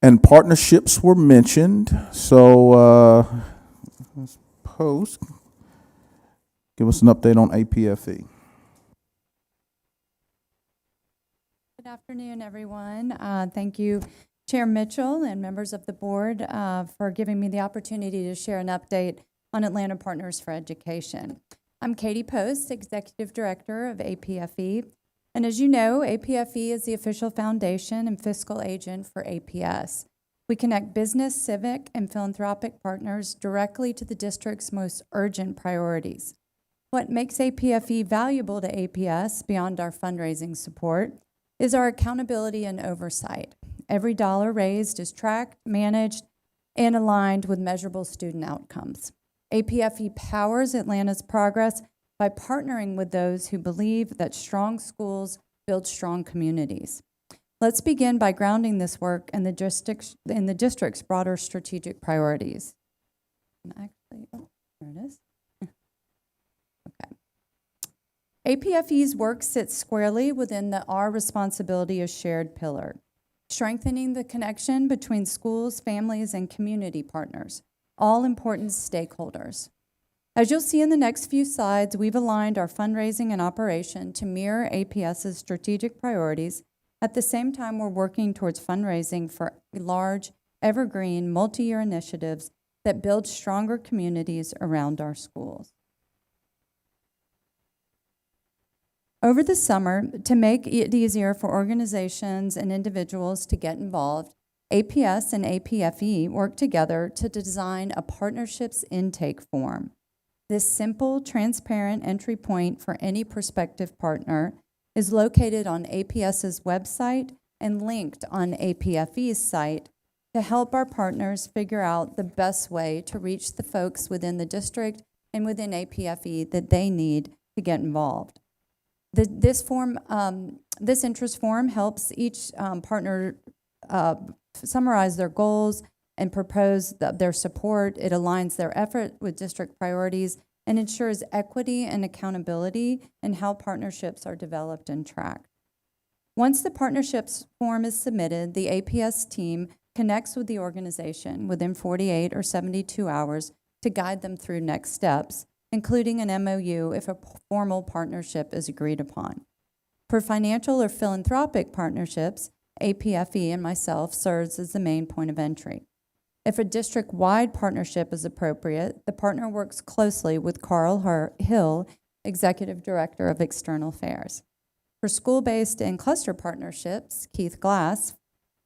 And partnerships were mentioned. So let's post. Give us an update on APFE. Good afternoon, everyone. Thank you, Chair Mitchell and members of the board for giving me the opportunity to share an update on Atlanta Partners for Education. I'm Katie Post, Executive Director of APFE. And as you know, APFE is the official foundation and fiscal agent for APS. We connect business, civic, and philanthropic partners directly to the district's most urgent priorities. What makes APFE valuable to APS beyond our fundraising support is our accountability and oversight. Every dollar raised is tracked, managed, and aligned with measurable student outcomes. APFE powers Atlanta's progress by partnering with those who believe that strong schools build strong communities. Let's begin by grounding this work in the district's broader strategic priorities. Actually, oh, there it is. Okay. APFE's work sits squarely within the Our Responsibility is Shared pillar, strengthening the connection between schools, families, and community partners, all important stakeholders. As you'll see in the next few slides, we've aligned our fundraising and operation to mirror APS's strategic priorities. At the same time, we're working towards fundraising for large, evergreen, multi-year initiatives that build stronger communities around our schools. Over the summer, to make it easier for organizations and individuals to get involved, APS and APFE worked together to design a partnerships intake form. This simple, transparent entry point for any prospective partner is located on APS's website and linked on APFE's site to help our partners figure out the best way to reach the folks within the district and within APFE that they need to get involved. This interest form helps each partner summarize their goals and propose their support. It aligns their effort with district priorities and ensures equity and accountability in how partnerships are developed and tracked. Once the partnerships form is submitted, the APS team connects with the organization within 48 or 72 hours to guide them through next steps, including an MOU if a formal partnership is agreed upon. For financial or philanthropic partnerships, APFE and myself serves as the main point of entry. If a district-wide partnership is appropriate, the partner works closely with Carl Hill, Executive Director of External Affairs. For school-based and cluster partnerships, Keith Glass,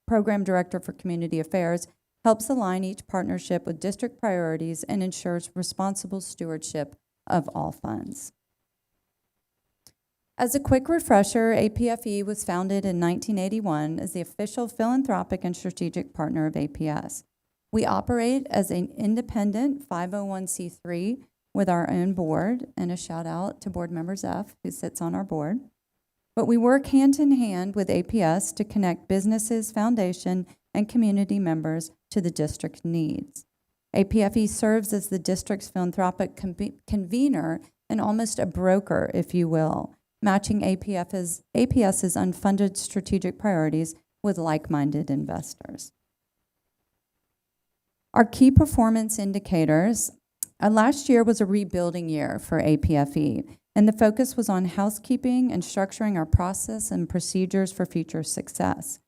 Program Director for Community Affairs, helps align each partnership with district priorities and ensures responsible stewardship of all funds. As a quick refresher, APFE was founded in 1981 as the official philanthropic and strategic partner of APS. We operate as an independent 501c3 with our own board, and a shout out to Board Member Zeff, who sits on our board. But we work hand in hand with APS to connect businesses, foundation, and community members to the district needs. APFE serves as the district's philanthropic convener and almost a broker, if you will, matching APS's unfunded strategic priorities with like-minded investors. Our key performance indicators. Last year was a rebuilding year for APFE, and the focus was on housekeeping and structuring our process and procedures for future success.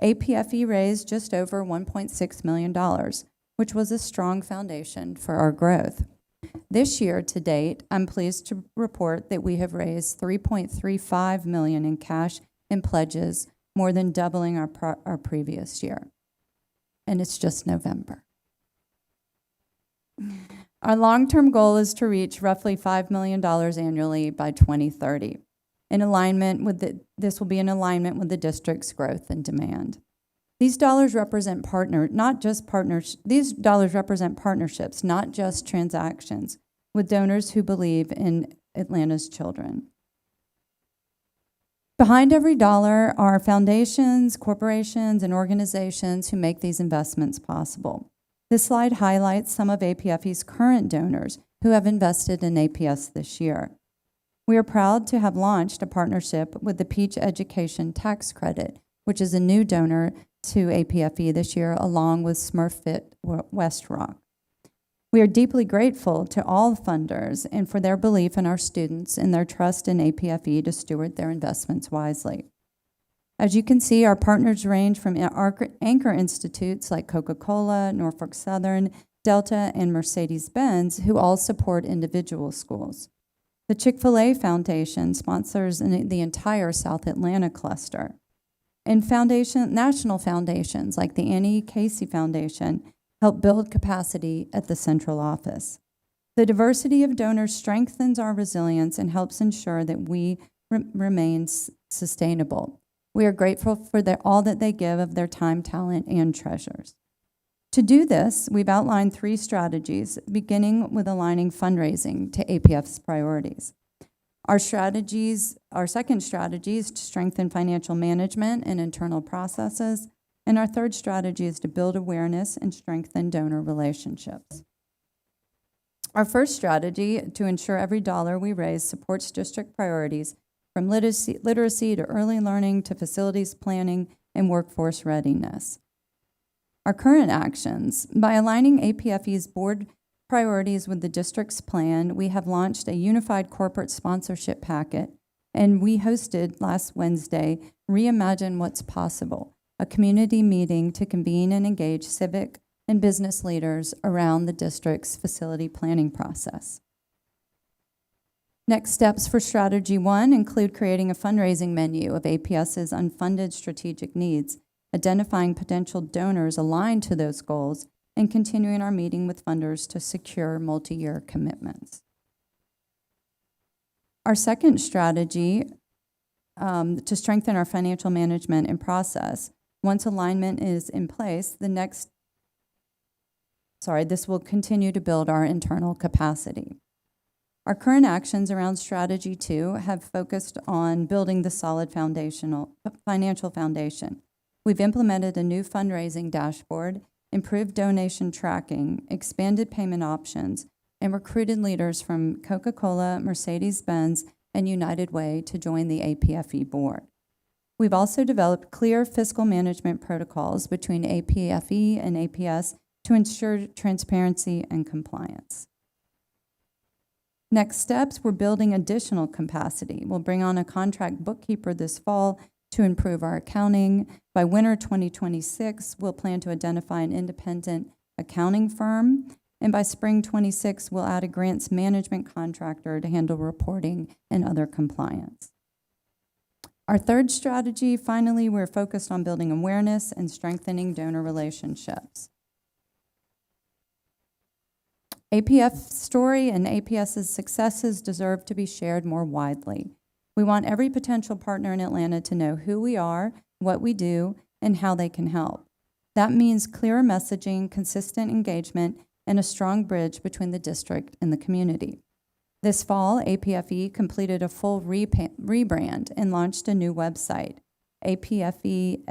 APFE raised just over $1.6 million, which was a strong foundation for our growth. This year to date, I'm pleased to report that we have raised $3.35 million in cash and pledges, more than doubling our previous year. And it's just November. Our long-term goal is to reach roughly $5 million annually by 2030. This will be in alignment with the district's growth and demand. These dollars represent These dollars represent partnerships, not just transactions, with donors who believe in Atlanta's children. Behind every dollar are foundations, corporations, and organizations who make these investments possible. This slide highlights some of APFE's current donors who have invested in APS this year. We are proud to have launched a partnership with the Peach Education Tax Credit, which is a new donor to APFE this year, along with Smurfit West Rock. We are deeply grateful to all funders and for their belief in our students and their trust in APFE to steward their investments wisely. As you can see, our partners range from anchor institutes like Coca-Cola, Norfolk Southern, Delta, and Mercedes-Benz, who all support individual schools. The Chick-fil-A Foundation sponsors the entire South Atlanta cluster. And national foundations like the Annie Casey Foundation help build capacity at the central office. The diversity of donors strengthens our resilience and helps ensure that we remain sustainable. We are grateful for all that they give of their time, talent, and treasures. To do this, we've outlined 3 strategies, beginning with aligning fundraising to APF's priorities. Our second strategy is to strengthen financial management and internal processes, and our third strategy is to build awareness and strengthen donor relationships. Our first strategy, to ensure every dollar we raise supports district priorities, from literacy to early learning to facilities planning and workforce readiness. Our current actions. By aligning APFE's board priorities with the district's plan, we have launched a unified corporate sponsorship packet, and we hosted last Wednesday Reimagine What's Possible, a community meeting to convene and engage civic and business leaders around the district's facility planning process. Next steps for Strategy 1 include creating a fundraising menu of APS's unfunded strategic needs, identifying potential donors aligned to those goals, and continuing our meeting with funders to secure multi-year commitments. Our second strategy to strengthen our financial management and process. Once alignment is in place, this will continue to build our internal capacity. Our current actions around Strategy 2 have focused on building the solid financial foundation. We've implemented a new fundraising dashboard, improved donation tracking, expanded payment options, and recruited leaders from Coca-Cola, Mercedes-Benz, and United Way to join the APFE board. We've also developed clear fiscal management protocols between APFE and APS to ensure transparency and compliance. Next steps, we're building additional capacity. We'll bring on a contract bookkeeper this fall to improve our accounting. By winter 2026, we'll plan to identify an independent accounting firm. And by spring 26, we'll add a grants management contractor to handle reporting and other compliance. Our third strategy, finally, we're focused on building awareness and strengthening donor relationships. APF's story and APS's successes deserve to be shared more widely. We want every potential partner in Atlanta to know who we are, what we do, and how they can help. That means clearer messaging, consistent engagement, and a strong bridge between the district and the community. This fall, APFE completed a full rebrand and launched a new website, apfefnd.org.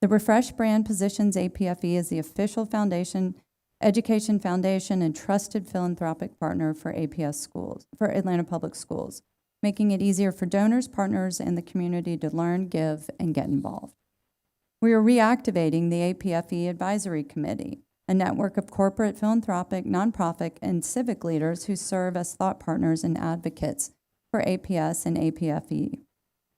The refreshed brand positions APFE as the official education foundation and trusted philanthropic partner for APS schools, for Atlanta Public Schools, making it easier for donors, partners, and the community to learn, give, and get involved. We are reactivating the APFE Advisory Committee, a network of corporate, philanthropic, nonprofit, and civic leaders who serve as thought partners and advocates for APS and APFE.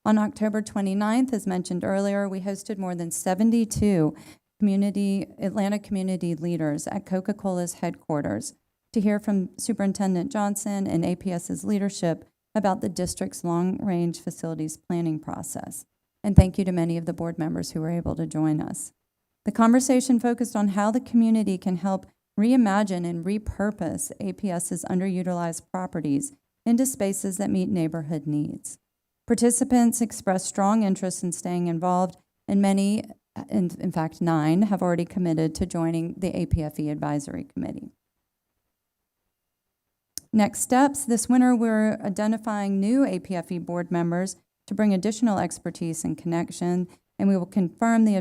On October 29th, as mentioned earlier, we hosted more than 72 Atlanta community leaders at Coca-Cola's headquarters to hear from Superintendent Johnson and APS's leadership about the district's long-range facilities planning process. And thank you to many of the board members who were able to join us. The conversation focused on how the community can help reimagine and repurpose APS's underutilized properties into spaces that meet neighborhood needs. Participants expressed strong interest in staying involved, and many, in fact 9, have already committed to joining the APFE Advisory Committee. Next steps, this winter we're identifying new APFE board members to bring additional expertise and connection, and we will confirm the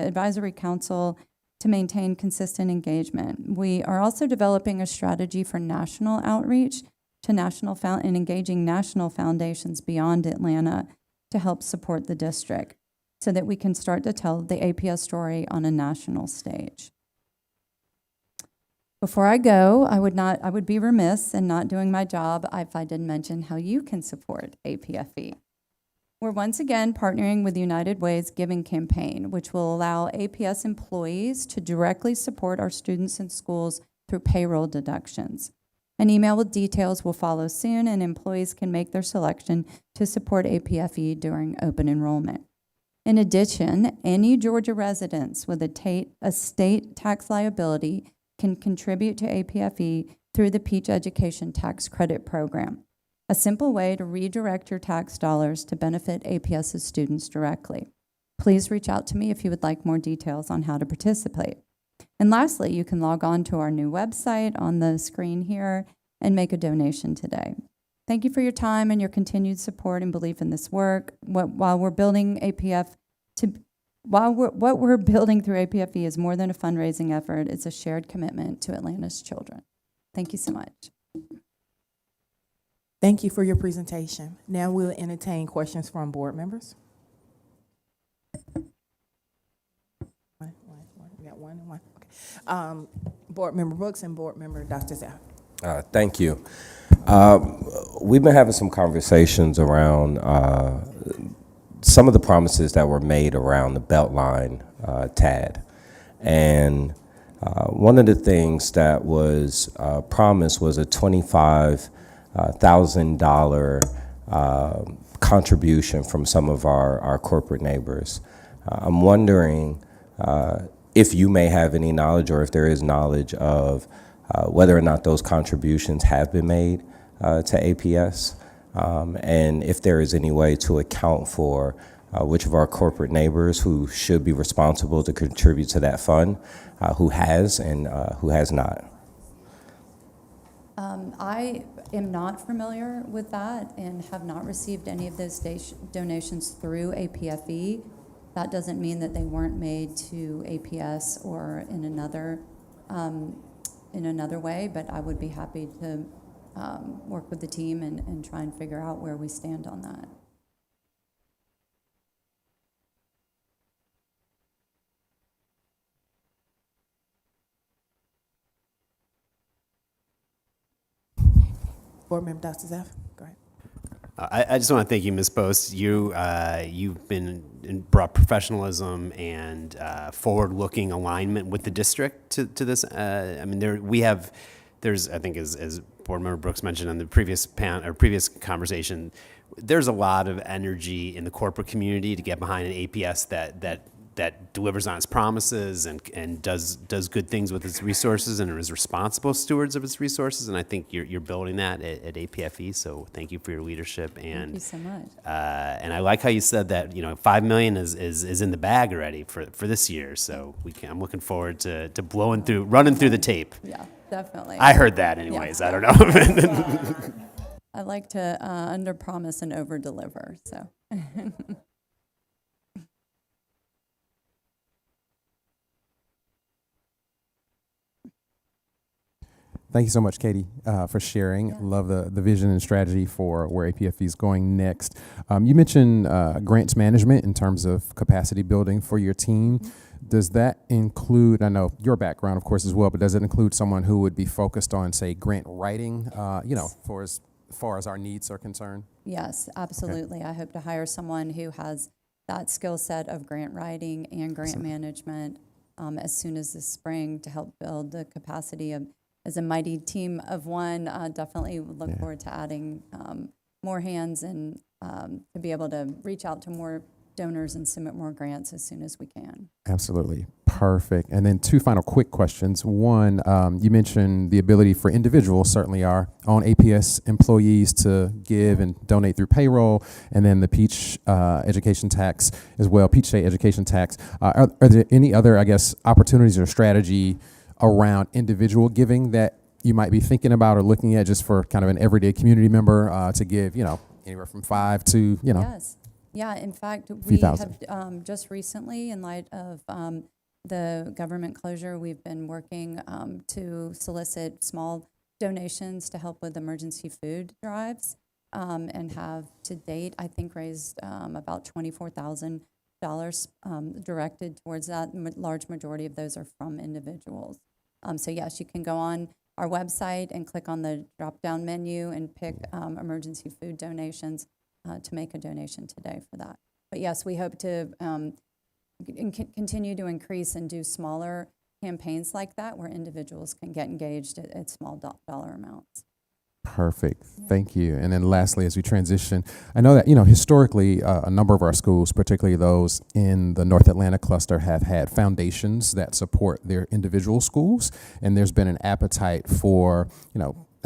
advisory council to maintain consistent engagement. We are also developing a strategy for national outreach to and engaging national foundations beyond Atlanta to help support the district so that we can start to tell the APS story on a national stage. Before I go, I would be remiss in not doing my job if I didn't mention how you can support APFE. We're once again partnering with United Way's Giving Campaign, which will allow APS employees to directly support our students and schools through payroll deductions. An email with details will follow soon, and employees can make their selection to support APFE during open enrollment. In addition, any Georgia residents with a state tax liability can contribute to APFE through the Peach Education Tax Credit Program, a simple way to redirect your tax dollars to benefit APS's students directly. Please reach out to me if you would like more details on how to participate. And lastly, you can log on to our new website on the screen here and make a donation today. Thank you for your time and your continued support and belief in this work. While we're building what we're building through APFE is more than a fundraising effort, it's a shared commitment to Atlanta's children. Thank you so much. Thank you for your presentation. Now we'll entertain questions from board members. We got one and one. Okay. Board Member Brooks and Board Member Dr. Zapp. Thank you. We've been having some conversations around some of the promises that were made around the Beltline TAD. And one of the things that was promised was a $25,000 contribution from some of our corporate neighbors. I'm wondering if you may have any knowledge, or if there is knowledge of whether or not those contributions have been made to APS, and if there is any way to account for which of our corporate neighbors who should be responsible to contribute to that fund, who has and who has not. I am not familiar with that and have not received any of those donations through APFE. That doesn't mean that they weren't made to APS or in another way, but I would be happy to work with the team and try and figure out where we stand on that. Board Member Dr. Zaff, go ahead. I just want to thank you, Ms. Post. You've brought professionalism and forward-looking alignment with the district to this. I mean, there's I think as Board Member Brooks mentioned on the previous conversation, there's a lot of energy in the corporate community to get behind an APS that delivers on its promises and does good things with its resources and is responsible stewards of its resources. And I think you're building that at APFE. So thank you for your leadership. And thank you so much. And I like how you said that $5 million is in the bag already for this year. So I'm looking forward to running through the tape. Yeah, definitely. I heard that anyways. Yeah. I don't know. I like to under promise and over deliver. So. Thank you so much, Katie, for sharing. Love the vision and strategy for where APFE is going next. You mentioned grants management in terms of capacity building for your team. Does that include, I know your background, of course, as well, but does it include someone who would be focused on, say, grant writing, for as far as our needs are concerned? Yes, absolutely. I hope to hire someone who has that skill set of grant writing and grant management as soon as this spring to help build the capacity of, as a mighty team of one. Definitely would look forward to adding more hands and to be able to reach out to more donors and submit more grants as soon as we can. Absolutely. Perfect. And then two final quick questions. One, you mentioned the ability for individuals, certainly our own APS employees, to give and donate through payroll, and then the Peach education tax as well, Peach State education tax. Are there any other, I guess, opportunities or strategy around individual giving that you might be thinking about or looking at just for kind of an everyday community member to give, anywhere from 5 to, Yes. Yeah, in fact, we thousand. have just recently, in light of the government closure, we've been working to solicit small donations to help with emergency food drives, and have to date, I think, raised about $24,000 directed towards that. Large majority of those are from individuals. So yes, you can go on our website and click on the drop-down menu and pick emergency food donations to make a donation today for that. But yes, we hope to continue to increase and do smaller campaigns like that where individuals can get engaged at small dollar amounts. Perfect. Thank you. And then lastly, as we transition, I know that, historically, a number of our schools, particularly those in the North Atlanta cluster, have had foundations that support their individual schools. And there's been an appetite for,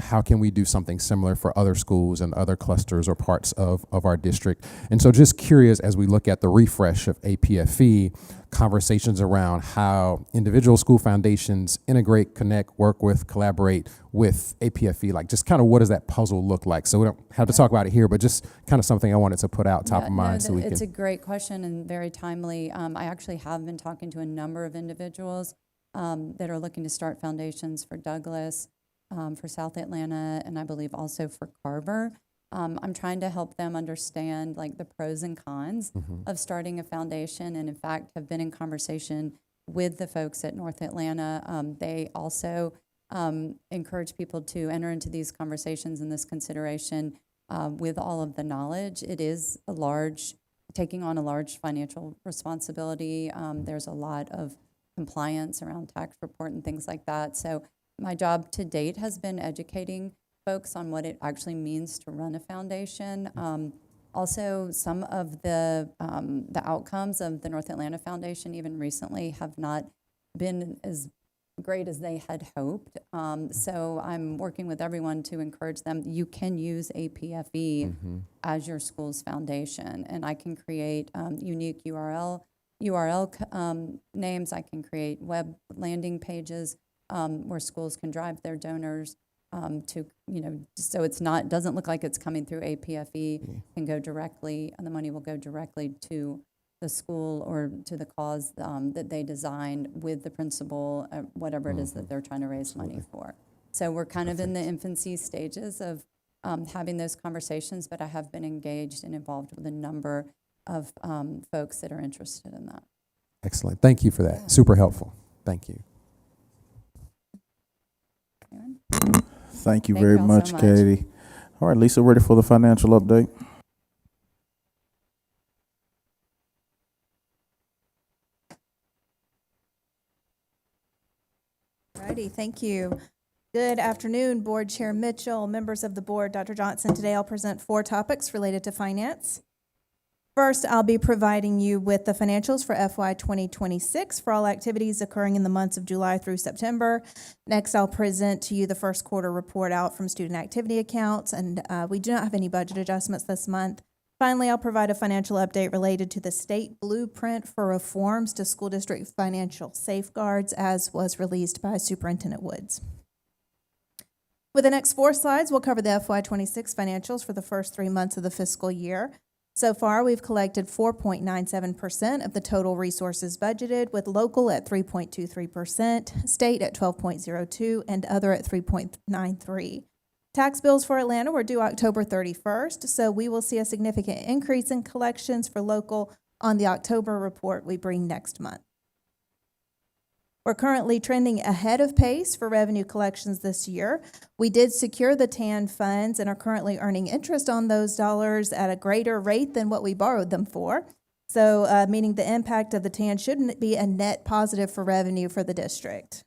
how can we do something similar for other schools and other clusters or parts of our district? And so just curious, as we look at the refresh of APFE, conversations around how individual school foundations integrate, connect, work with, collaborate with APFE, like just kind of what does that puzzle look like? So we don't have to talk about it here, but just kind of something I wanted to put out top of mind so we can. It's a great question and very timely. I actually have been talking to a number of individuals that are looking to start foundations for Douglas, for South Atlanta, and I believe also for Carver. I'm trying to help them understand like the pros and cons of starting a foundation, and in fact have been in conversation with the folks at North Atlanta. They also encourage people to enter into these conversations and this consideration with all of the knowledge. It is taking on a large financial responsibility. There's a lot of compliance around tax report and things like that. So my job to date has been educating folks on what it actually means to run a foundation. Also, some of the outcomes of the North Atlanta Foundation, even recently, have not been as great as they had hoped. So I'm working with everyone to encourage them. You can use APFE as your school's foundation, and I can create unique URL names. I can create web landing pages where schools can drive their donors to, so doesn't look like it's coming through APFE, can go directly, and the money will go directly to the school or to the cause that they designed with the principal, whatever it is that they're trying to raise money for. So we're kind of in the infancy stages of having those conversations, but I have been engaged and involved with a number of folks that are interested in that. Excellent. Thank you for that. Super helpful. Thank you. Thank you Thank very y'all much, so much. Katie. All right, Lisa, ready for the financial update? Righty, thank you. Good afternoon, Board Chair Mitchell, members of the board, Dr. Johnson. Today I'll present 4 topics related to finance. First, I'll be providing you with the financials for FY 2026 for all activities occurring in the months of July through September. Next, I'll present to you the first quarter report out from student activity accounts, and we do not have any budget adjustments this month. Finally, I'll provide a financial update related to the state blueprint for reforms to school district financial safeguards as was released by Superintendent Woods. With the next 4 slides, we'll cover the FY 26 financials for the first 3 months of the fiscal year. So far, we've collected 4.97% of the total resources budgeted, with local at 3.23%, state at 12.02%, and other at 3.93%. Tax bills for Atlanta were due October 31st, so we will see a significant increase in collections for local on the October report we bring next month. We're currently trending ahead of pace for revenue collections this year. We did secure the TAN funds and are currently earning interest on those dollars at a greater rate than what we borrowed them for. So, meaning the impact of the TAN shouldn't be a net positive for revenue for the district.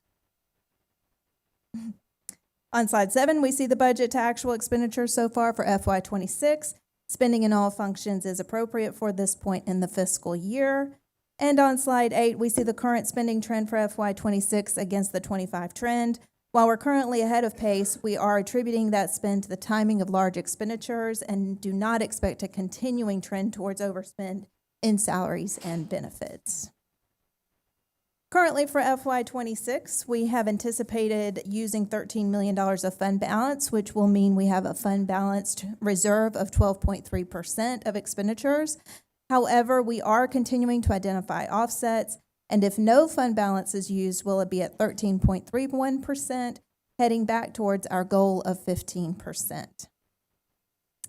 On slide 7, we see the budget to actual expenditures so far for FY26. Spending in all functions is appropriate for this point in the fiscal year. And on slide 8, we see the current spending trend for FY26 against the 25 trend. While we're currently ahead of pace, we are attributing that spend to the timing of large expenditures and do not expect a continuing trend towards overspend in salaries and benefits. Currently for FY26, we have anticipated using $13 million of fund balance, which will mean we have a fund balanced reserve of 12.3% of expenditures. However, we are continuing to identify offsets, and if no fund balance is used, will it be at 13.31%, heading back towards our goal of 15%.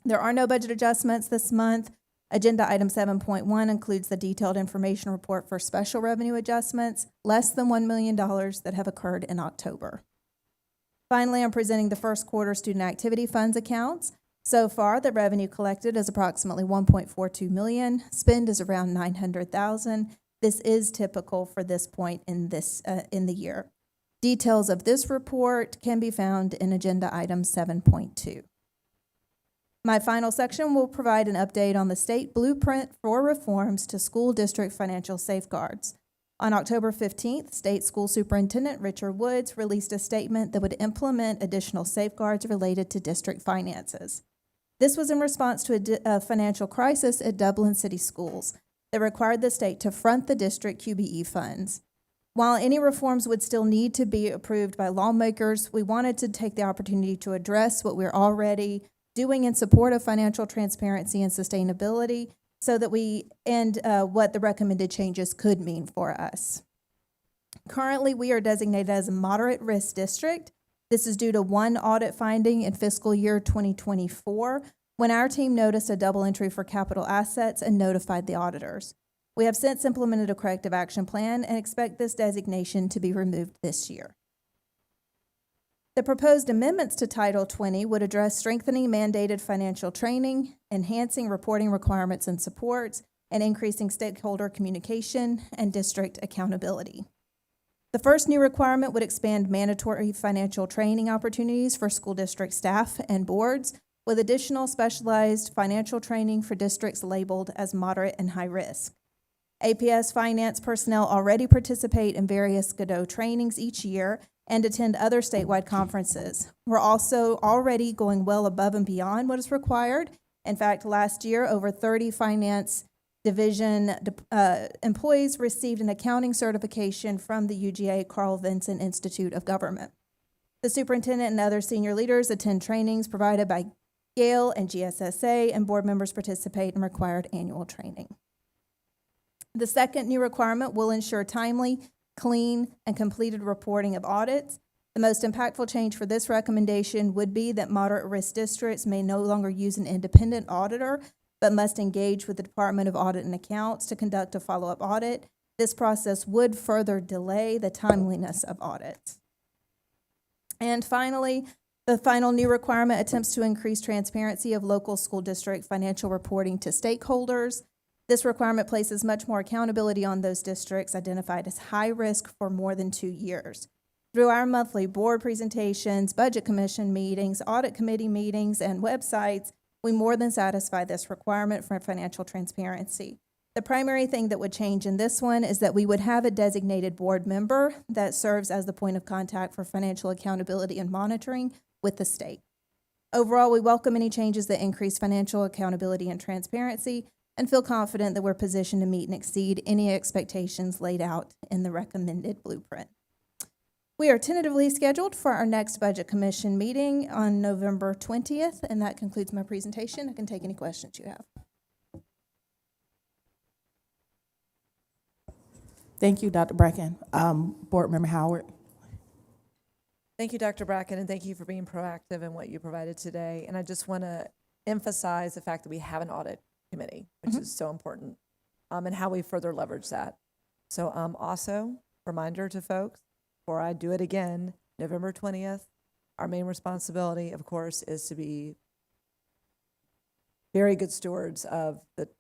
There are no budget adjustments this month. Agenda item 7.1 includes the detailed information report for special revenue adjustments, less than $1 million that have occurred in October. Finally, I'm presenting the first quarter student activity funds accounts. So far, the revenue collected is approximately $1.42 million. Spend is around $900,000. This is typical for this point in the year. Details of this report can be found in agenda item 7.2. My final section will provide an update on the state blueprint for reforms to school district financial safeguards. On October 15th, State School Superintendent Richard Woods released a statement that would implement additional safeguards related to district finances. This was in response to a financial crisis at Dublin City Schools that required the state to front the district QBE funds. While any reforms would still need to be approved by lawmakers, we wanted to take the opportunity to address what we're already doing in support of financial transparency and sustainability so that we end what the recommended changes could mean for us. Currently, we are designated as a moderate risk district. This is due to one audit finding in fiscal year 2024 when our team noticed a double entry for capital assets and notified the auditors. We have since implemented a corrective action plan and expect this designation to be removed this year. The proposed amendments to Title 20 would address strengthening mandated financial training, enhancing reporting requirements and supports, and increasing stakeholder communication and district accountability. The first new requirement would expand mandatory financial training opportunities for school district staff and boards, with additional specialized financial training for districts labeled as moderate and high risk. APS finance personnel already participate in various Godot trainings each year and attend other statewide conferences. We're also already going well above and beyond what is required. In fact, last year, over 30 finance division employees received an accounting certification from the UGA Carl Vinson Institute of Government. The superintendent and other senior leaders attend trainings provided by Gale and GSSA, and board members participate in required annual training. The second new requirement will ensure timely, clean, and completed reporting of audits. The most impactful change for this recommendation would be that moderate risk districts may no longer use an independent auditor, but must engage with the Department of Audit and Accounts to conduct a follow-up audit. This process would further delay the timeliness of audits. And finally, the final new requirement attempts to increase transparency of local school district financial reporting to stakeholders. This requirement places much more accountability on those districts identified as high risk for more than 2 years. Through our monthly board presentations, budget commission meetings, audit committee meetings, and websites, we more than satisfy this requirement for financial transparency. The primary thing that would change in this one is that we would have a designated board member that serves as the point of contact for financial accountability and monitoring with the state. Overall, we welcome any changes that increase financial accountability and transparency and feel confident that we're positioned to meet and exceed any expectations laid out in the recommended blueprint. We are tentatively scheduled for our next Budget Commission meeting on November 20th, and that concludes my presentation. I can take any questions you have. Thank you, Dr. Bracken. Board Member Howard. Thank you, Dr. Bracken, and thank you for being proactive in what you provided today. And I just want to emphasize the fact that we have an audit committee, which is so important, and how we further leverage that. So also, reminder to folks, before I do it again, November 20th, our main responsibility, of course, is to be very good stewards of the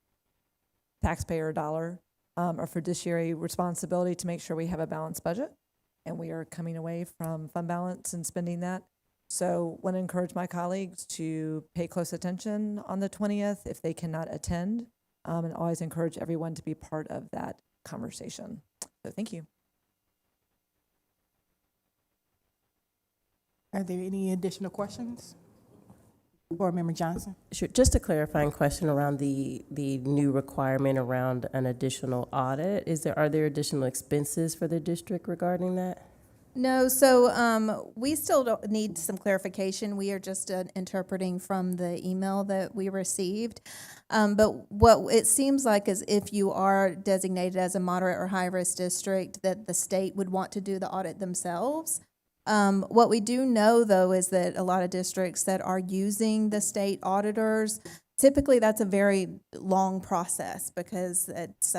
taxpayer dollar, our fiduciary responsibility to make sure we have a balanced budget, and we are coming away from fund balance and spending that. So want to encourage my colleagues to pay close attention on the 20th if they cannot attend, and always encourage everyone to be part of that conversation. So thank you. Are there any additional questions? Board Member Johnson. Sure. Just a clarifying question around the new requirement around an additional audit. Are there additional expenses for the district regarding that? No, so we still don't need some clarification. We are just interpreting from the email that we received. But what it seems like is if you are designated as a moderate or high-risk district, that the state would want to do the audit themselves. What we do know, though, is that a lot of districts that are using the state auditors, typically that's a very long process because it's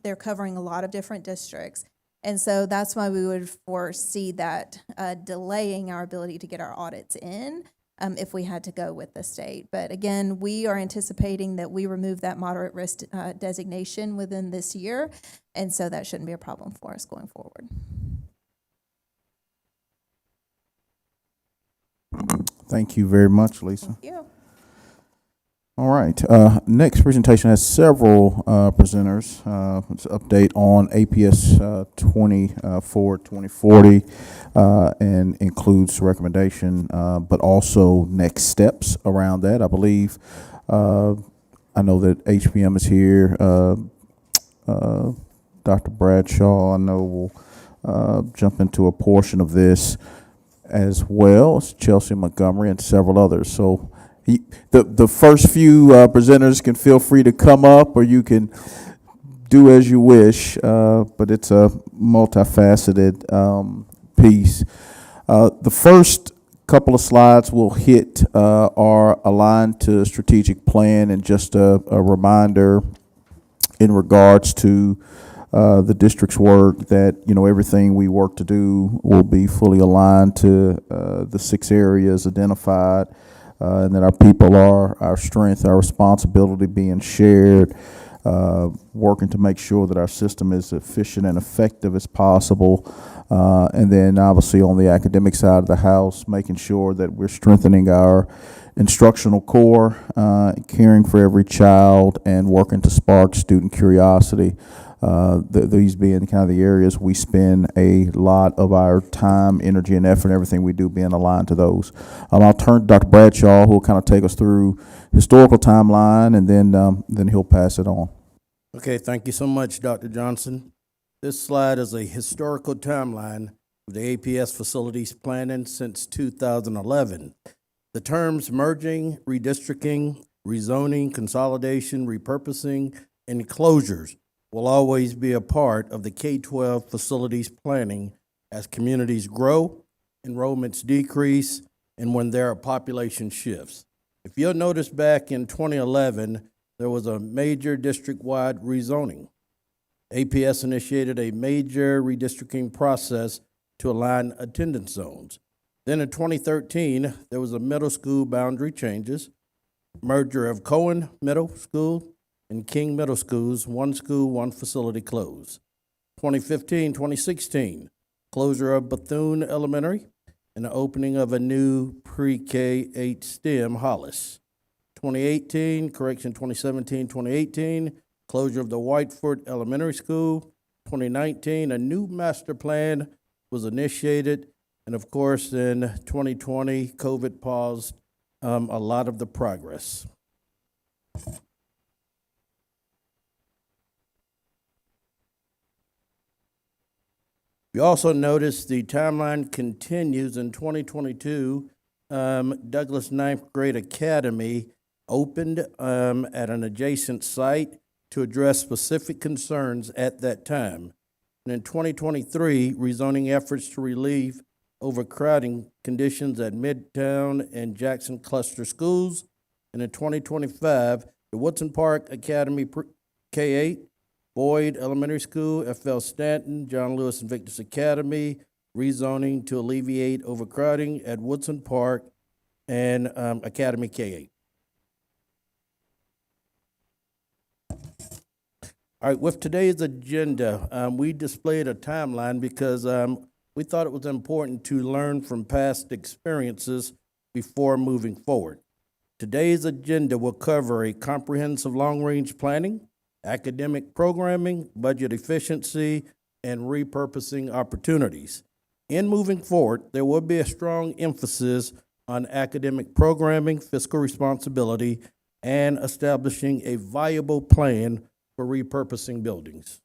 they're covering a lot of different districts. And so that's why we would foresee that delaying our ability to get our audits in if we had to go with the state. But again, we are anticipating that we remove that moderate risk designation within this year, and so that shouldn't be a problem for us going forward. Thank you very much, Lisa. Thank you. All right. Next presentation has several presenters. It's an update on APS 2040, and includes recommendation, but also next steps around that. I believe, I know that HPM is here. Dr. Bradshaw, I know, will jump into a portion of this, as well as Chelsea Montgomery and several others. So the first few presenters can feel free to come up, or you can do as you wish, but it's a multifaceted piece. The first couple of slides we'll hit are aligned to strategic plan, and just a reminder in regards to the district's work that, everything we work to do will be fully aligned to the 6 areas identified, and that our people are our strength, our responsibility being shared, working to make sure that our system is efficient and effective as possible, and then obviously on the academic side of the house, making sure that we're strengthening our instructional core, caring for every child, and working to spark student curiosity. These being kind of the areas we spend a lot of our time, energy, and effort, and everything we do being aligned to those. I'll turn to Dr. Bradshaw, who will kind of take us through historical timeline, and then he'll pass it on. Okay, thank you so much, Dr. Johnson. This slide is a historical timeline of the APS facilities planning since 2011. The terms merging, redistricting, rezoning, consolidation, repurposing, and closures will always be a part of the K-12 facilities planning as communities grow, enrollments decrease, and when there are population shifts. If you'll notice, back in 2011, there was a major district-wide rezoning. APS initiated a major redistricting process to align attendance zones. Then in 2013, there was a middle school boundary changes, merger of Cohen Middle School and King Middle Schools, one school, one facility closed. 2015, 2016, closure of Bethune Elementary and the opening of a new pre-K 8 STEM Hollis. 2017, 2018, closure of the Whiteford Elementary School. 2019, a new master plan was initiated. And of course, in 2020, COVID paused a lot of the progress. You also notice the timeline continues in 2022. Douglas Ninth Grade Academy opened at an adjacent site to address specific concerns at that time. And in 2023, rezoning efforts to relieve overcrowding conditions at Midtown and Jackson cluster schools. And in 2025, the Woodson Park Academy K-8, Boyd Elementary School, F.L. Stanton, John Lewis Invictus Academy, rezoning to alleviate overcrowding at Woodson Park and Academy K-8. All right, with today's agenda, we displayed a timeline because we thought it was important to learn from past experiences before moving forward. Today's agenda will cover a comprehensive long-range planning, academic programming, budget efficiency, and repurposing opportunities. In moving forward, there will be a strong emphasis on academic programming, fiscal responsibility, and establishing a viable plan for repurposing buildings.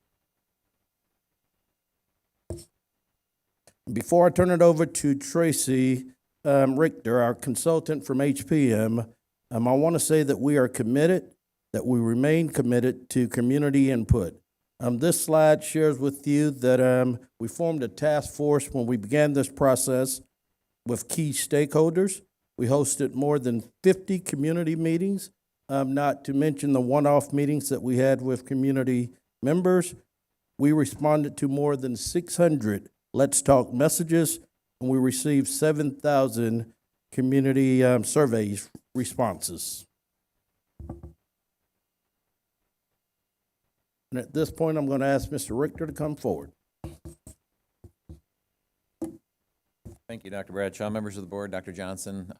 Before I turn it over to Tracy Richter, our consultant from HPM, I want to say that we are committed, that we remain committed to community input. This slide shares with you that we formed a task force when we began this process with key stakeholders. We hosted more than 50 community meetings, not to mention the one-off meetings that we had with community members. We responded to more than 600 Let's Talk messages, and we received 7,000 community survey responses. And at this point, I'm going to ask Mr. Richter to come forward. Thank you, Dr. Bradshaw, members of the board, Dr. Johnson,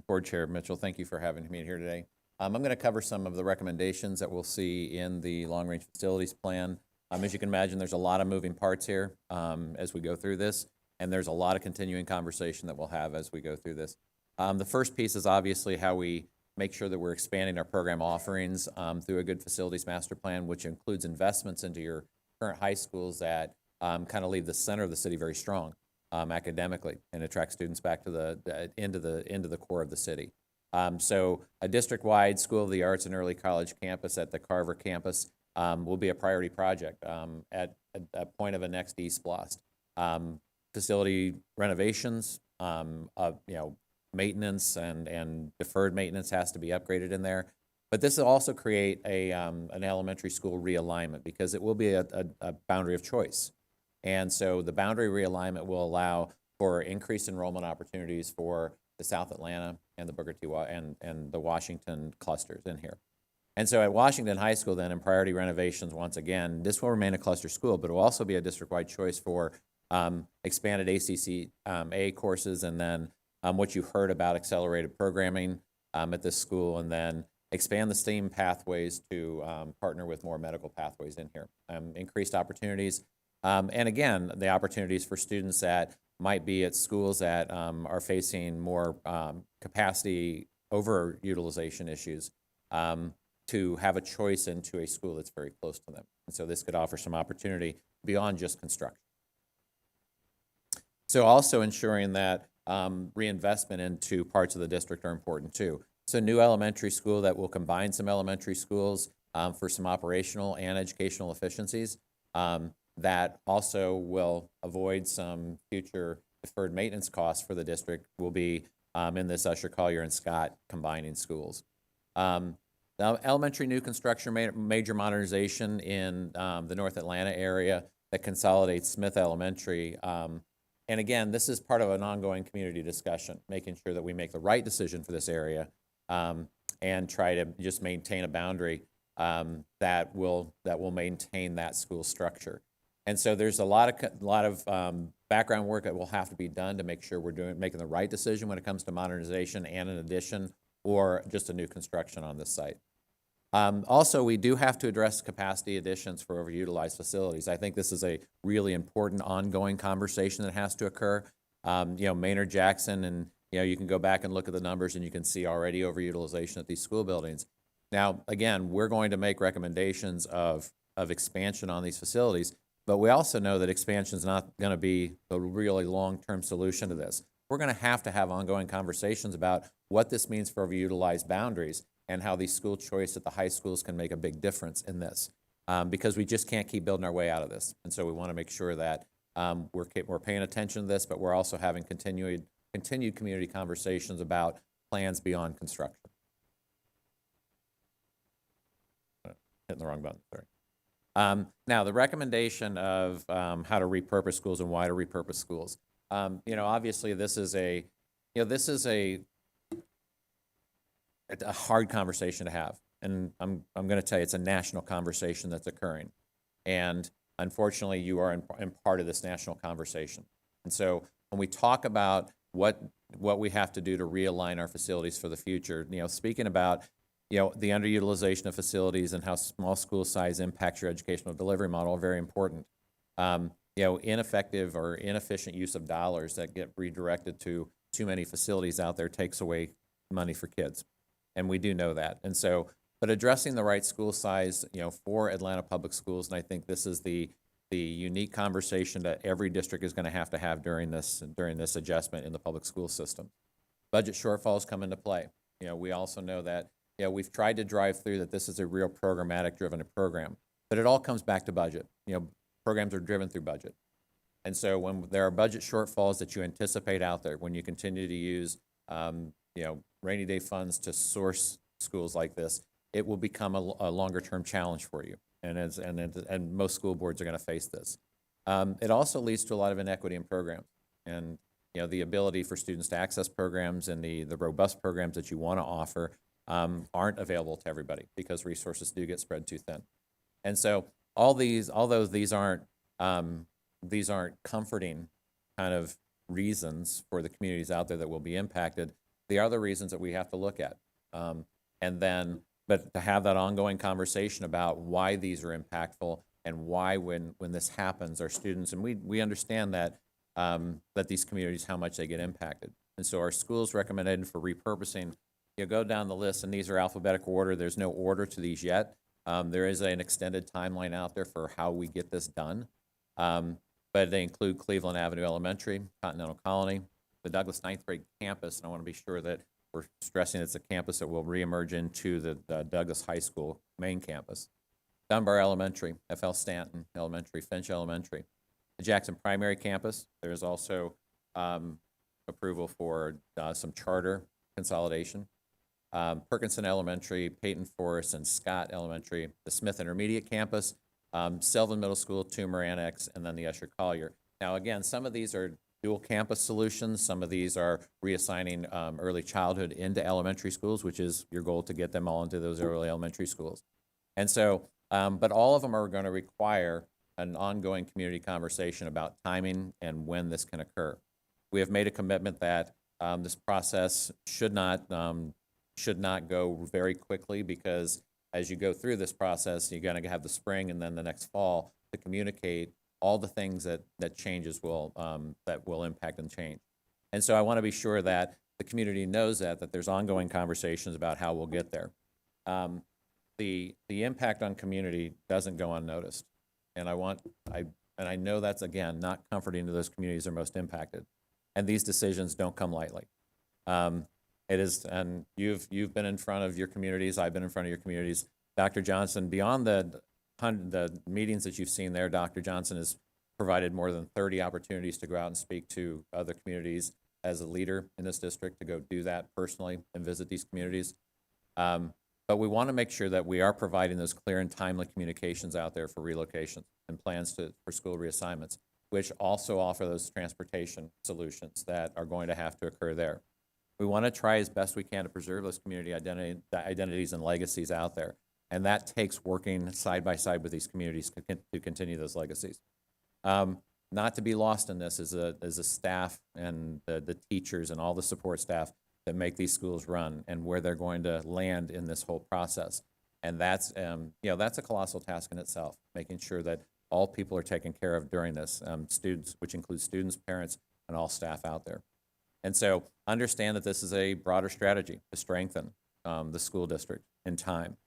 Board Chair Mitchell, thank you for having me here today. I'm going to cover some of the recommendations that we'll see in the long-range facilities plan. As you can imagine, there's a lot of moving parts here as we go through this, and there's a lot of continuing conversation that we'll have as we go through this. The first piece is obviously how we make sure that we're expanding our program offerings through a good facilities master plan, which includes investments into your current high schools that kind of leave the center of the city very strong academically and attract students back to into the core of the city. So a district-wide School of the Arts and Early College campus at the Carver campus will be a priority project at a point of a next eSPLOST. Facility renovations, maintenance and deferred maintenance has to be upgraded in there. But this will also create an elementary school realignment because it will be a boundary of choice. And so the boundary realignment will allow for increased enrollment opportunities for the South Atlanta and the Booker T. and the Washington clusters in here. And so at Washington High School then, in priority renovations, once again, this will remain a cluster school, but it will also be a district-wide choice for expanded ACCA courses, and then what you heard about accelerated programming at this school, and then expand the STEAM pathways to partner with more medical pathways in here. Increased opportunities, and again, the opportunities for students that might be at schools that are facing more capacity overutilization issues to have a choice into a school that's very close to them. And so this could offer some opportunity beyond just construction. So also ensuring that reinvestment into parts of the district are important too. So new elementary school that will combine some elementary schools for some operational and educational efficiencies that also will avoid some future deferred maintenance costs for the district will be in this Usher, Collier, and Scott combining schools. Now, elementary new construction, major modernization in the North Atlanta area that consolidates Smith Elementary. And again, this is part of an ongoing community discussion, making sure that we make the right decision for this area and try to just maintain a boundary that will maintain that school structure. And so there's a lot of background work that will have to be done to make sure we're making the right decision when it comes to modernization and an addition or just a new construction on this site. Also, we do have to address capacity additions for overutilized facilities. I think this is a really important ongoing conversation that has to occur. Maynard Jackson, and you can go back and look at the numbers and you can see already overutilization at these school buildings. Now, again, we're going to make recommendations of expansion on these facilities, but we also know that expansion is not going to be a really long-term solution to this. We're going to have ongoing conversations about what this means for overutilized boundaries and how these school choice at the high schools can make a big difference in this. because we just can't keep building our way out of this. And so we want to make sure that we're paying attention to this, but we're also having continued community conversations about plans beyond construction. Hitting the wrong button, sorry. Now, the recommendation of how to repurpose schools and why to repurpose schools. Obviously, this is a hard conversation to have, and I'm going to tell you, it's a national conversation that's occurring, and unfortunately, you are in part of this national conversation. And so, when we talk about what we have to do to realign our facilities for the future, speaking about the underutilization of facilities and how small school size impacts your educational delivery model are very important. Ineffective or inefficient use of dollars that get redirected to too many facilities out there takes away money for kids. And we do know that. And so, but addressing the right school size, for Atlanta Public Schools, and I think this is the unique conversation that every district is going to have during this adjustment in the public school system. Budget shortfalls come into play. We also know that we've tried to drive through that this is a real programmatic driven program, but it all comes back to budget. Programs are driven through budget. And so when there are budget shortfalls that you anticipate out there, when you continue to use, rainy day funds to source schools like this, it will become a longer term challenge for you. And most school boards are going to face this. It also leads to a lot of inequity in programs. And, the ability for students to access programs and the robust programs that you want to offer aren't available to everybody because resources do get spread too thin. And so although these aren't comforting kind of reasons for the communities out there that will be impacted, they are the reasons that we have to look at. But to have that ongoing conversation about why these are impactful and why when this happens, our students, and we understand that these communities, how much they get impacted. And so our schools recommended for repurposing, go down the list, and these are alphabetical order. There's no order to these yet. There is an extended timeline out there for how we get this done. But they include Cleveland Avenue Elementary, Continental Colony, the Douglas 9th grade campus, and I want to be sure that we're stressing it's a campus that will reemerge into the Douglas High School main campus. Dunbar Elementary, F.L. Stanton Elementary, Finch Elementary. The Jackson Primary Campus, there's also approval for some charter consolidation. Perkinson Elementary, Peyton Forest, and Scott Elementary, the Smith Intermediate Campus, Selvin Middle School, Toomer Annex, and then the Usher Collier. Now, again, some of these are dual campus solutions. Some of these are reassigning early childhood into elementary schools, which is your goal to get them all into those early elementary schools. And so, but all of them are going to require an ongoing community conversation about timing and when this can occur. We have made a commitment that this process should not go very quickly, because as you go through this process, you're going to have the spring and then the next fall to communicate all the things that changes will impact and change. And so I want to be sure that the community knows that there's ongoing conversations about how we'll get there. The impact on community doesn't go unnoticed, and I know that's, again, not comforting to those communities that are most impacted, and these decisions don't come lightly. It is, and you've been in front of your communities. I've been in front of your communities. Dr. Johnson, beyond the meetings that you've seen there, Dr. Johnson has provided more than 30 opportunities to go out and speak to other communities as a leader in this district, to go do that personally and visit these communities. But we want to make sure that we are providing those clear and timely communications out there for relocations and plans for school reassignments, which also offer those transportation solutions that are going to have to occur there. We want to try as best we can to preserve those community identities and legacies out there. And that takes working side by side with these communities to continue those legacies. Not to be lost in this is a staff and the teachers and all the support staff that make these schools run and where they're going to land in this whole process. And that's a colossal task in itself, making sure that all people are taken care of during this, students, which includes students, parents, and all staff out there. And so understand that this is a broader strategy to strengthen the school district in time.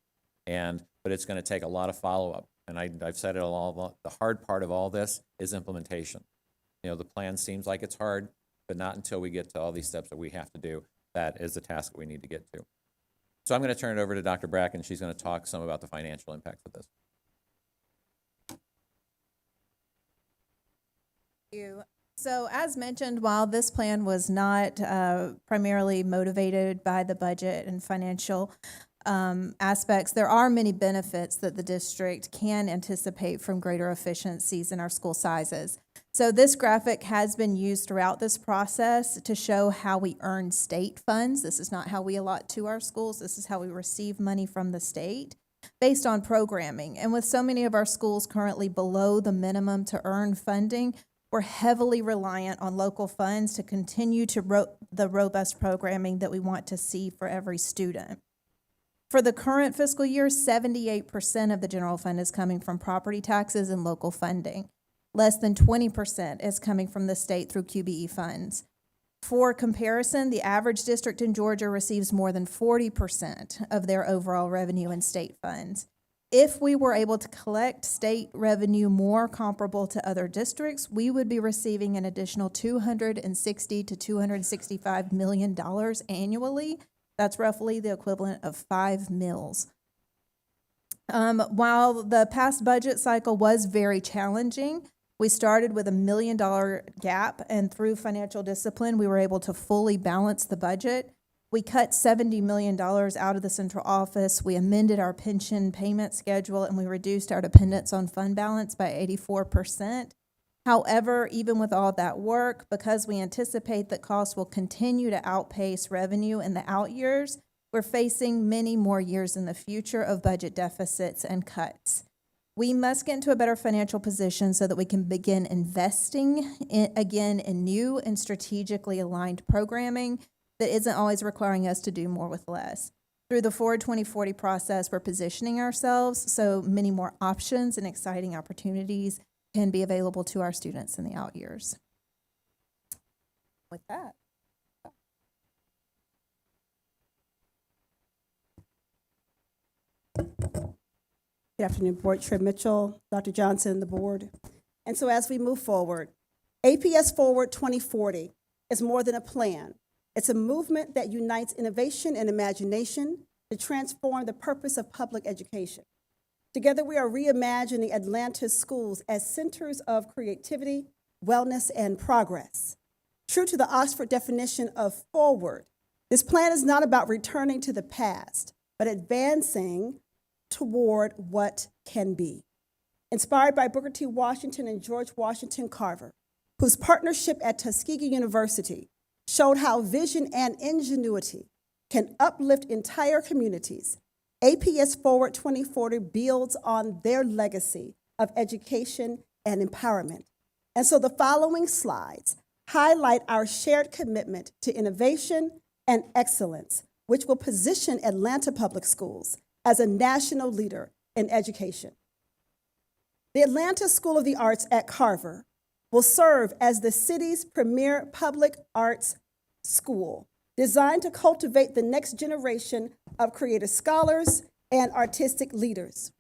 But it's going to take a lot of follow-up. And I've said it all, the hard part of all this is implementation. The plan seems like it's hard, but not until we get to all these steps that we have to do. That is the task that we need to get to. So I'm going to turn it over to Dr. Bracken. She's going to talk some about the financial impacts of this. you. So as mentioned, while this plan was not primarily motivated by the budget and financial aspects, there are many benefits that the district can anticipate from greater efficiencies in our school sizes. So this graphic has been used throughout this process to show how we earn state funds. This is not how we allot to our schools. This is how we receive money from the state based on programming. And with so many of our schools currently below the minimum to earn funding, we're heavily reliant on local funds to continue to the robust programming that we want to see for every student. For the current fiscal year, 78% of the general fund is coming from property taxes and local funding. Less than 20% is coming from the state through QBE funds. For comparison, the average district in Georgia receives more than 40% of their overall revenue in state funds. If we were able to collect state revenue more comparable to other districts, we would be receiving an additional $260 to $265 million annually. That's roughly the equivalent of 5 mills. While the past budget cycle was very challenging, we started with $1 million gap, and through financial discipline, we were able to fully balance the budget. We cut $70 million out of the central office. We amended our pension payment schedule, and we reduced our dependence on fund balance by 84%. However, even with all that work, because we anticipate that costs will continue to outpace revenue in the out years, we're facing many more years in the future of budget deficits and cuts. We must get into a better financial position so that we can begin investing again in new and strategically aligned programming that isn't always requiring us to do more with less. Through the Forward 2040 process, we're positioning ourselves so many more options and exciting opportunities can be available to our students in the out years. With that. Good afternoon, Board Chair Mitchell, Dr. Johnson, and the board. And so as we move forward, APS Forward 2040 is more than a plan. It's a movement that unites innovation and imagination to transform the purpose of public education. Together, we are reimagining Atlanta's schools as centers of creativity, wellness, and progress. True to the Oxford definition of forward, this plan is not about returning to the past, but advancing toward what can be. Inspired by Booker T. Washington and George Washington Carver, whose partnership at Tuskegee University showed how vision and ingenuity can uplift entire communities, APS Forward 2040 builds on their legacy of education and empowerment. And so the following slides highlight our shared commitment to innovation and excellence, which will position Atlanta Public Schools as a national leader in education. The Atlanta School of the Arts at Carver will serve as the city's premier public arts school, designed to cultivate the next generation of creative scholars and artistic leaders.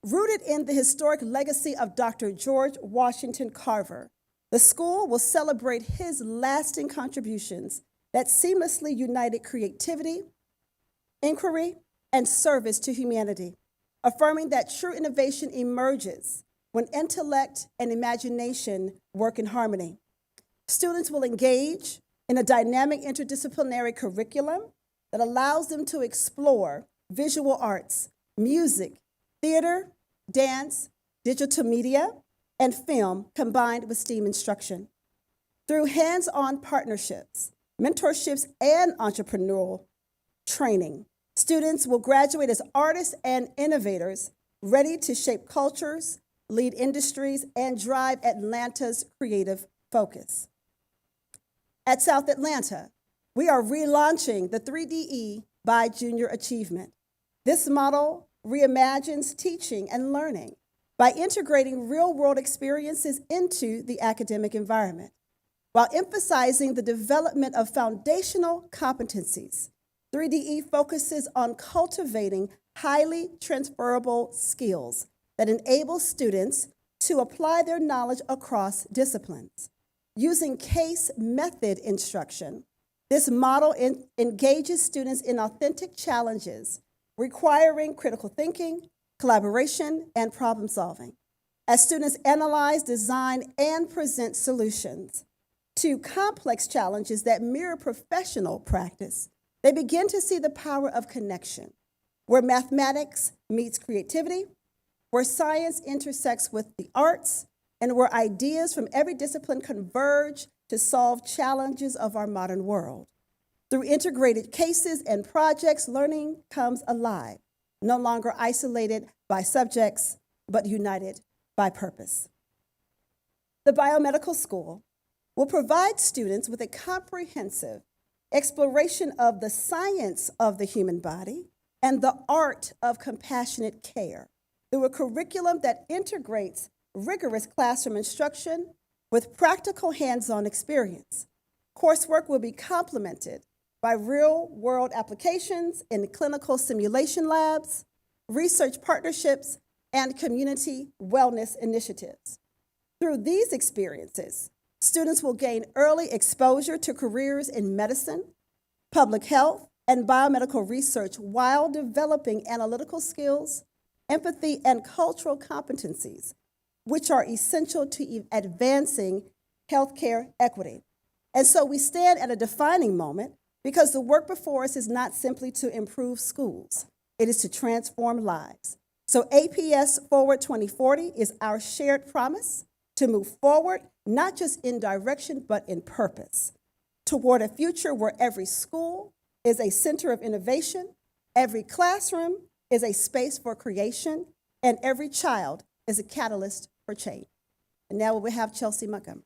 Rooted in the historic legacy of Dr. George Washington Carver, the school will celebrate his lasting contributions that seamlessly united creativity, inquiry, and service to humanity, affirming that true innovation emerges when intellect and imagination work in harmony. Students will engage in a dynamic interdisciplinary curriculum that allows them to explore visual arts, music, theater, dance, digital media, and film combined with STEAM instruction. Through hands-on partnerships, mentorships, and entrepreneurial training, students will graduate as artists and innovators ready to shape cultures, lead industries, and drive Atlanta's creative focus. At South Atlanta, we are relaunching the 3DE by Junior Achievement. This model reimagines teaching and learning by integrating real-world experiences into the academic environment, while emphasizing the development of foundational competencies. 3DE focuses on cultivating highly transferable skills that enable students to apply their knowledge across disciplines. Using case method instruction, this model engages students in authentic challenges requiring critical thinking, collaboration, and problem solving. as students analyze, design, and present solutions to complex challenges that mirror professional practice. They begin to see the power of connection, where mathematics meets creativity, where science intersects with the arts, and where ideas from every discipline converge to solve challenges of our modern world. Through integrated cases and projects, learning comes alive, no longer isolated by subjects, but united by purpose. The Biomedical School will provide students with a comprehensive exploration of the science of the human body and the art of compassionate care through a curriculum that integrates rigorous classroom instruction with practical hands-on experience. Coursework will be complemented by real-world applications in clinical simulation labs, research partnerships, and community wellness initiatives. Through these experiences, students will gain early exposure to careers in medicine, public health, and biomedical research while developing analytical skills, empathy, and cultural competencies, which are essential to advancing healthcare equity. And so we stand at a defining moment because the work before us is not simply to improve schools, it is to transform lives. So APS Forward 2040 is our shared promise to move forward, not just in direction, but in purpose, toward a future where every school is a center of innovation, every classroom is a space for creation, and every child is a catalyst for change. And now we have Chelsea Montgomery.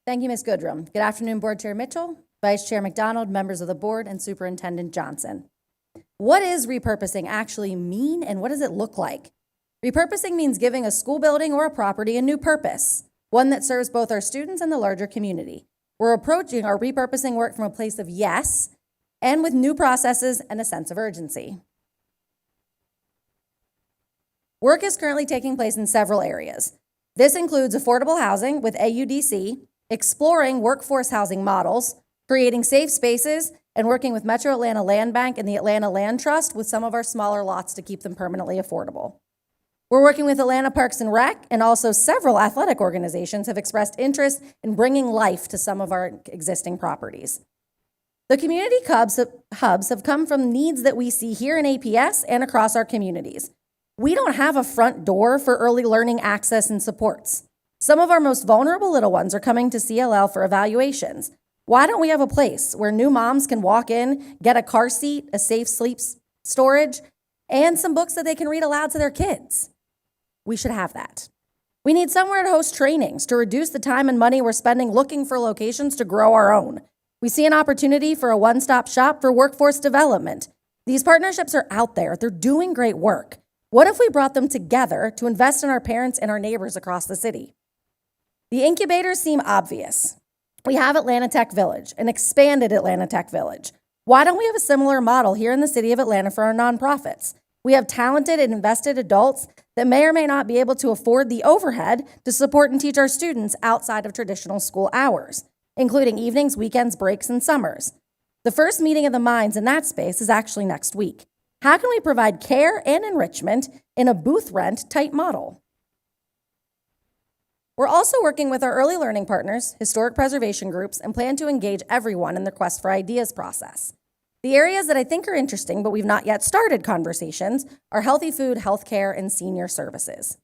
Thank you, Ms. Goodrum. Good afternoon, Board Chair Mitchell, Vice Chair McDonald, members of the board, and Superintendent Johnson. What does repurposing actually mean, and what does it look like? Repurposing means giving a school building or a property a new purpose, one that serves both our students and the larger community. We're approaching our repurposing work from a place of yes, and with new processes and a sense of urgency. Work is currently taking place in several areas. This includes affordable housing with AUDC, exploring workforce housing models, creating safe spaces, and working with Metro Atlanta Land Bank and the Atlanta Land Trust with some of our smaller lots to keep them permanently affordable. We're working with Atlanta Parks and Rec, and also several athletic organizations have expressed interest in bringing life to some of our existing properties. The community hubs have come from needs that we see here in APS and across our communities. We don't have a front door for early learning access and supports. Some of our most vulnerable little ones are coming to CLL for evaluations. Why don't we have a place where new moms can walk in, get a car seat, a safe sleep storage, and some books that they can read aloud to their kids? We should have that. We need somewhere to host trainings to reduce the time and money we're spending looking for locations to grow our own. We see an opportunity for a one-stop shop for workforce development. These partnerships are out there. They're doing great work. What if we brought them together to invest in our parents and our neighbors across the city? The incubators seem obvious. We have Atlanta Tech Village, an expanded Atlanta Tech Village. Why don't we have a similar model here in the city of Atlanta for our nonprofits? We have talented and invested adults that may or may not be able to afford the overhead to support and teach our students outside of traditional school hours, including evenings, weekends, breaks, and summers. The first meeting of the minds in that space is actually next week. How can we provide care and enrichment in a booth rent type model? We're also working with our early learning partners, historic preservation groups, and plan to engage everyone in the Quest for Ideas process. The areas that I think are interesting, but we've not yet started conversations, are healthy food, healthcare, and senior services.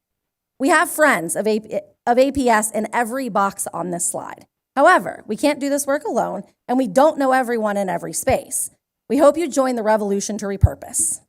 We have friends of APS in every box on this slide. However, we can't do this work alone, and we don't know everyone in every space. We hope you join the revolution to repurpose.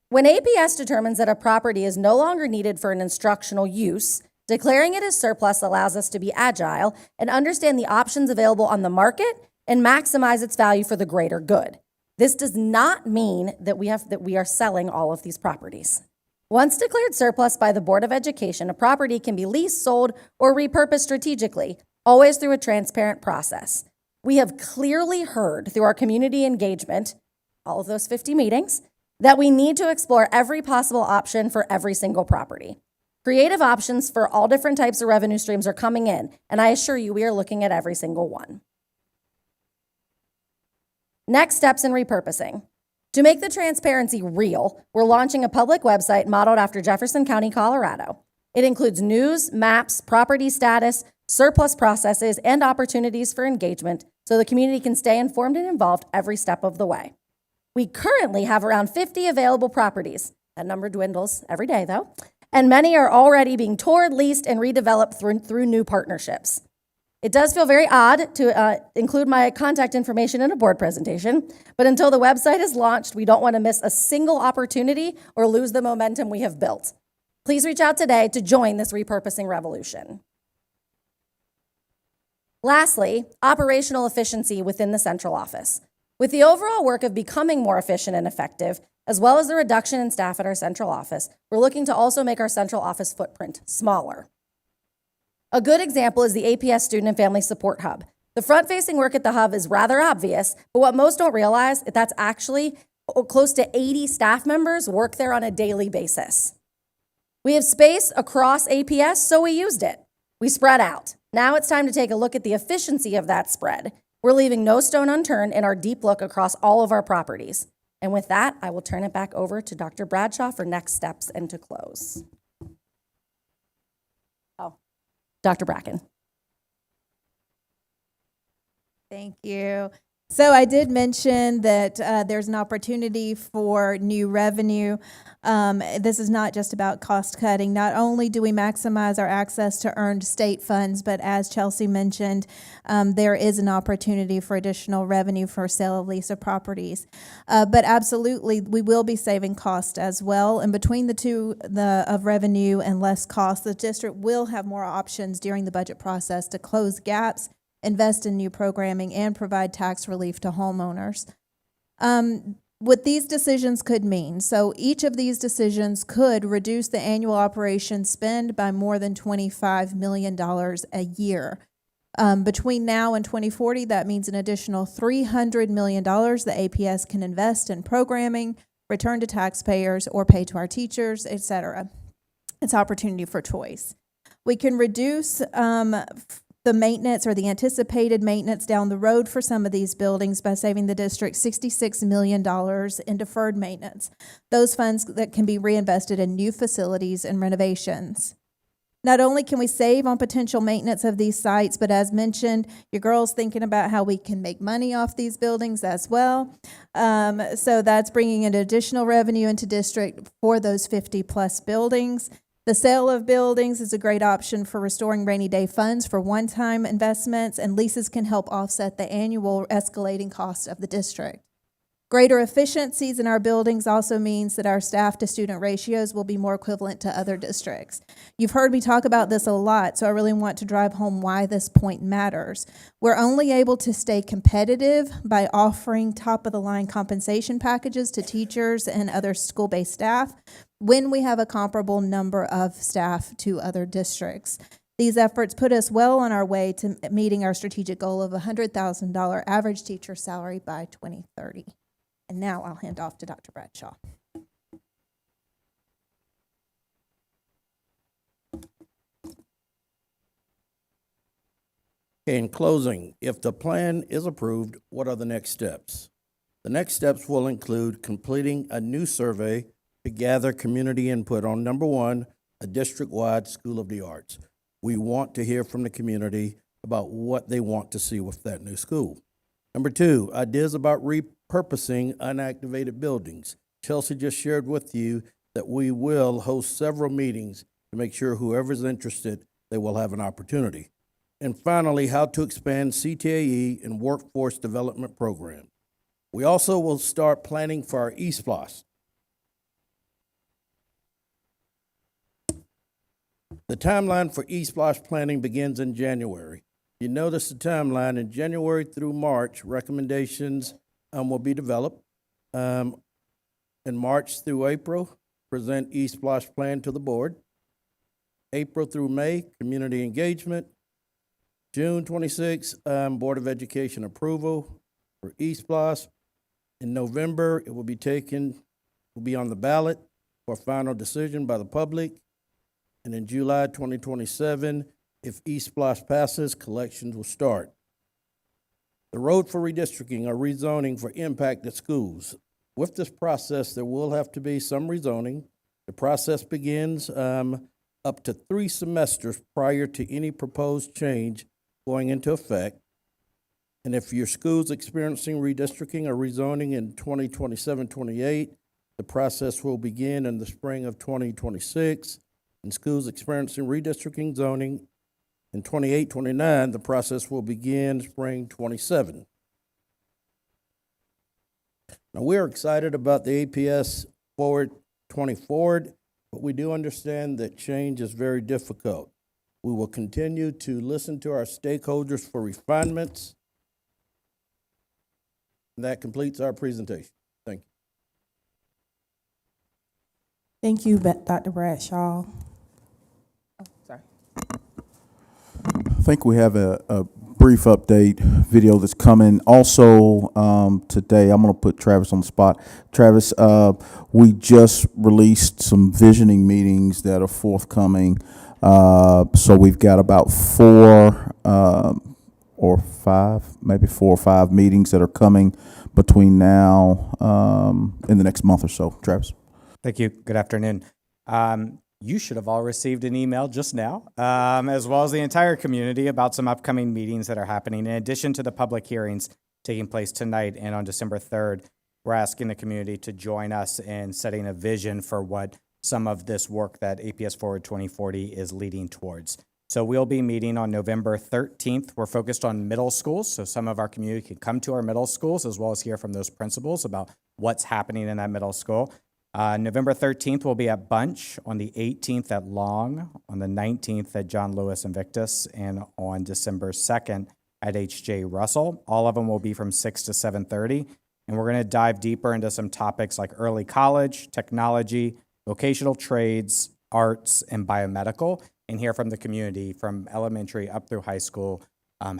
When APS determines that a property is no longer needed for an instructional use, declaring it as surplus allows us to be agile and understand the options available on the market and maximize its value for the greater good. This does not mean that we are selling all of these properties. Once declared surplus by the Board of Education, a property can be leased, sold, or repurposed strategically, always through a transparent process. We have clearly heard through our community engagement, all of those 50 meetings, that we need to explore every possible option for every single property. Creative options for all different types of revenue streams are coming in, and I assure you we are looking at every single one. Next steps in repurposing. To make the transparency real, we're launching a public website modeled after Jefferson County, Colorado. It includes news, maps, property status, surplus processes, and opportunities for engagement so the community can stay informed and involved every step of the way. We currently have around 50 available properties. That number dwindles every day, though. And many are already being toured, leased, and redeveloped through new partnerships. It does feel very odd to include my contact information in a board presentation, but until the website is launched, we don't want to miss a single opportunity or lose the momentum we have built. Please reach out today to join this repurposing revolution. Lastly, operational efficiency within the central office. With the overall work of becoming more efficient and effective, as well as the reduction in staff at our central office, we're looking to also make our central office footprint smaller. A good example is the APS Student and Family Support Hub. The front-facing work at the hub is rather obvious, but what most don't realize is that's actually close to 80 staff members work there on a daily basis. We have space across APS, so we used it. We spread out. Now it's time to take a look at the efficiency of that spread. We're leaving no stone unturned in our deep look across all of our properties. And with that, I will turn it back over to Dr. Bradshaw for next steps and to close. Dr. Bracken. Thank you. So I did mention that there's an opportunity for new revenue. This is not just about cost cutting. Not only do we maximize our access to earned state funds, but as Chelsea mentioned, there is an opportunity for additional revenue for sale of lease of properties. But absolutely, we will be saving cost as well. And between the two, of revenue and less cost, the district will have more options during the budget process to close gaps, invest in new programming, and provide tax relief to homeowners. What these decisions could mean. So each of these decisions could reduce the annual operation spend by more than $25 million a year. Between now and 2040, that means an additional $300 million the APS can invest in programming, return to taxpayers, or pay to our teachers, etc. It's opportunity for choice. We can reduce the maintenance or the anticipated maintenance down the road for some of these buildings by saving the district $66 million in deferred maintenance. Those funds that can be reinvested in new facilities and renovations. Not only can we save on potential maintenance of these sites, but as mentioned, your girl's thinking about how we can make money off these buildings as well. So that's bringing in additional revenue into district for those 50 plus buildings. The sale of buildings is a great option for restoring rainy day funds for one-time investments, and leases can help offset the annual escalating cost of the district. Greater efficiencies in our buildings also means that our staff to student ratios will be more equivalent to other districts. You've heard me talk about this a lot, so I really want to drive home why this point matters. We're only able to stay competitive by offering top-of-the-line compensation packages to teachers and other school-based staff when we have a comparable number of staff to other districts. These efforts put us well on our way to meeting our strategic goal of $100,000 average teacher salary by 2030. And now I'll hand off to Dr. Bradshaw. In closing, if the plan is approved, what are the next steps? The next steps will include completing a new survey to gather community input on, number one, a district-wide School of the Arts. We want to hear from the community about what they want to see with that new school. Number two, ideas about repurposing unactivated buildings. Chelsea just shared with you that we will host several meetings to make sure whoever's interested, they will have an opportunity. And finally, how to expand CTAE and workforce development program. We also will start planning for our eSPLOS. The timeline for eSPLOS planning begins in January. You notice the timeline in January through March, recommendations will be developed. In March through April, present eSPLOS plan to the board. April through May, community engagement. June 26, Board of Education approval for eSPLOS. In November, it will be taken will be on the ballot for final decision by the public. And in July 2027, if eSplosh passes, collections will start. The road for redistricting or rezoning for impacted schools. With this process, there will have to be some rezoning. The process begins up to 3 semesters prior to any proposed change going into effect. And if your school's experiencing redistricting or rezoning in 2027-28, the process will begin in the spring of 2026. And schools experiencing redistricting zoning in 28-29, the process will begin spring 27. Now, we're excited about the APS Forward 2040, but we do understand that change is very difficult. We will continue to listen to our stakeholders for refinements. And that completes our presentation. Thank you. Thank you, Dr. Bradshaw. Oh, sorry. I think we have a brief update video that's coming. Also, today, I'm going to put Travis on the spot. Travis, we just released some visioning meetings that are forthcoming. So we've got about 4 or 5, maybe 4 or 5 meetings that are coming between now in the next month or so. Travis. Thank you. Good afternoon. You should have all received an email just now, as well as the entire community, about some upcoming meetings that are happening. In addition to the public hearings taking place tonight and on December 3rd, we're asking the community to join us in setting a vision for what some of this work that APS Forward 2040 is leading towards. So we'll be meeting on November 13th. We're focused on middle schools, so some of our community can come to our middle schools as well as hear from those principals about what's happening in that middle school. November 13th, we'll be at Bunch, on the 18th at Long, on the 19th at John Lewis Invictus, and on December 2nd at H.J. Russell. All of them will be from 6 to 7:30, and we're going to dive deeper into some topics like early college, technology, vocational trades, arts, and biomedical, and hear from the community from elementary up through high school.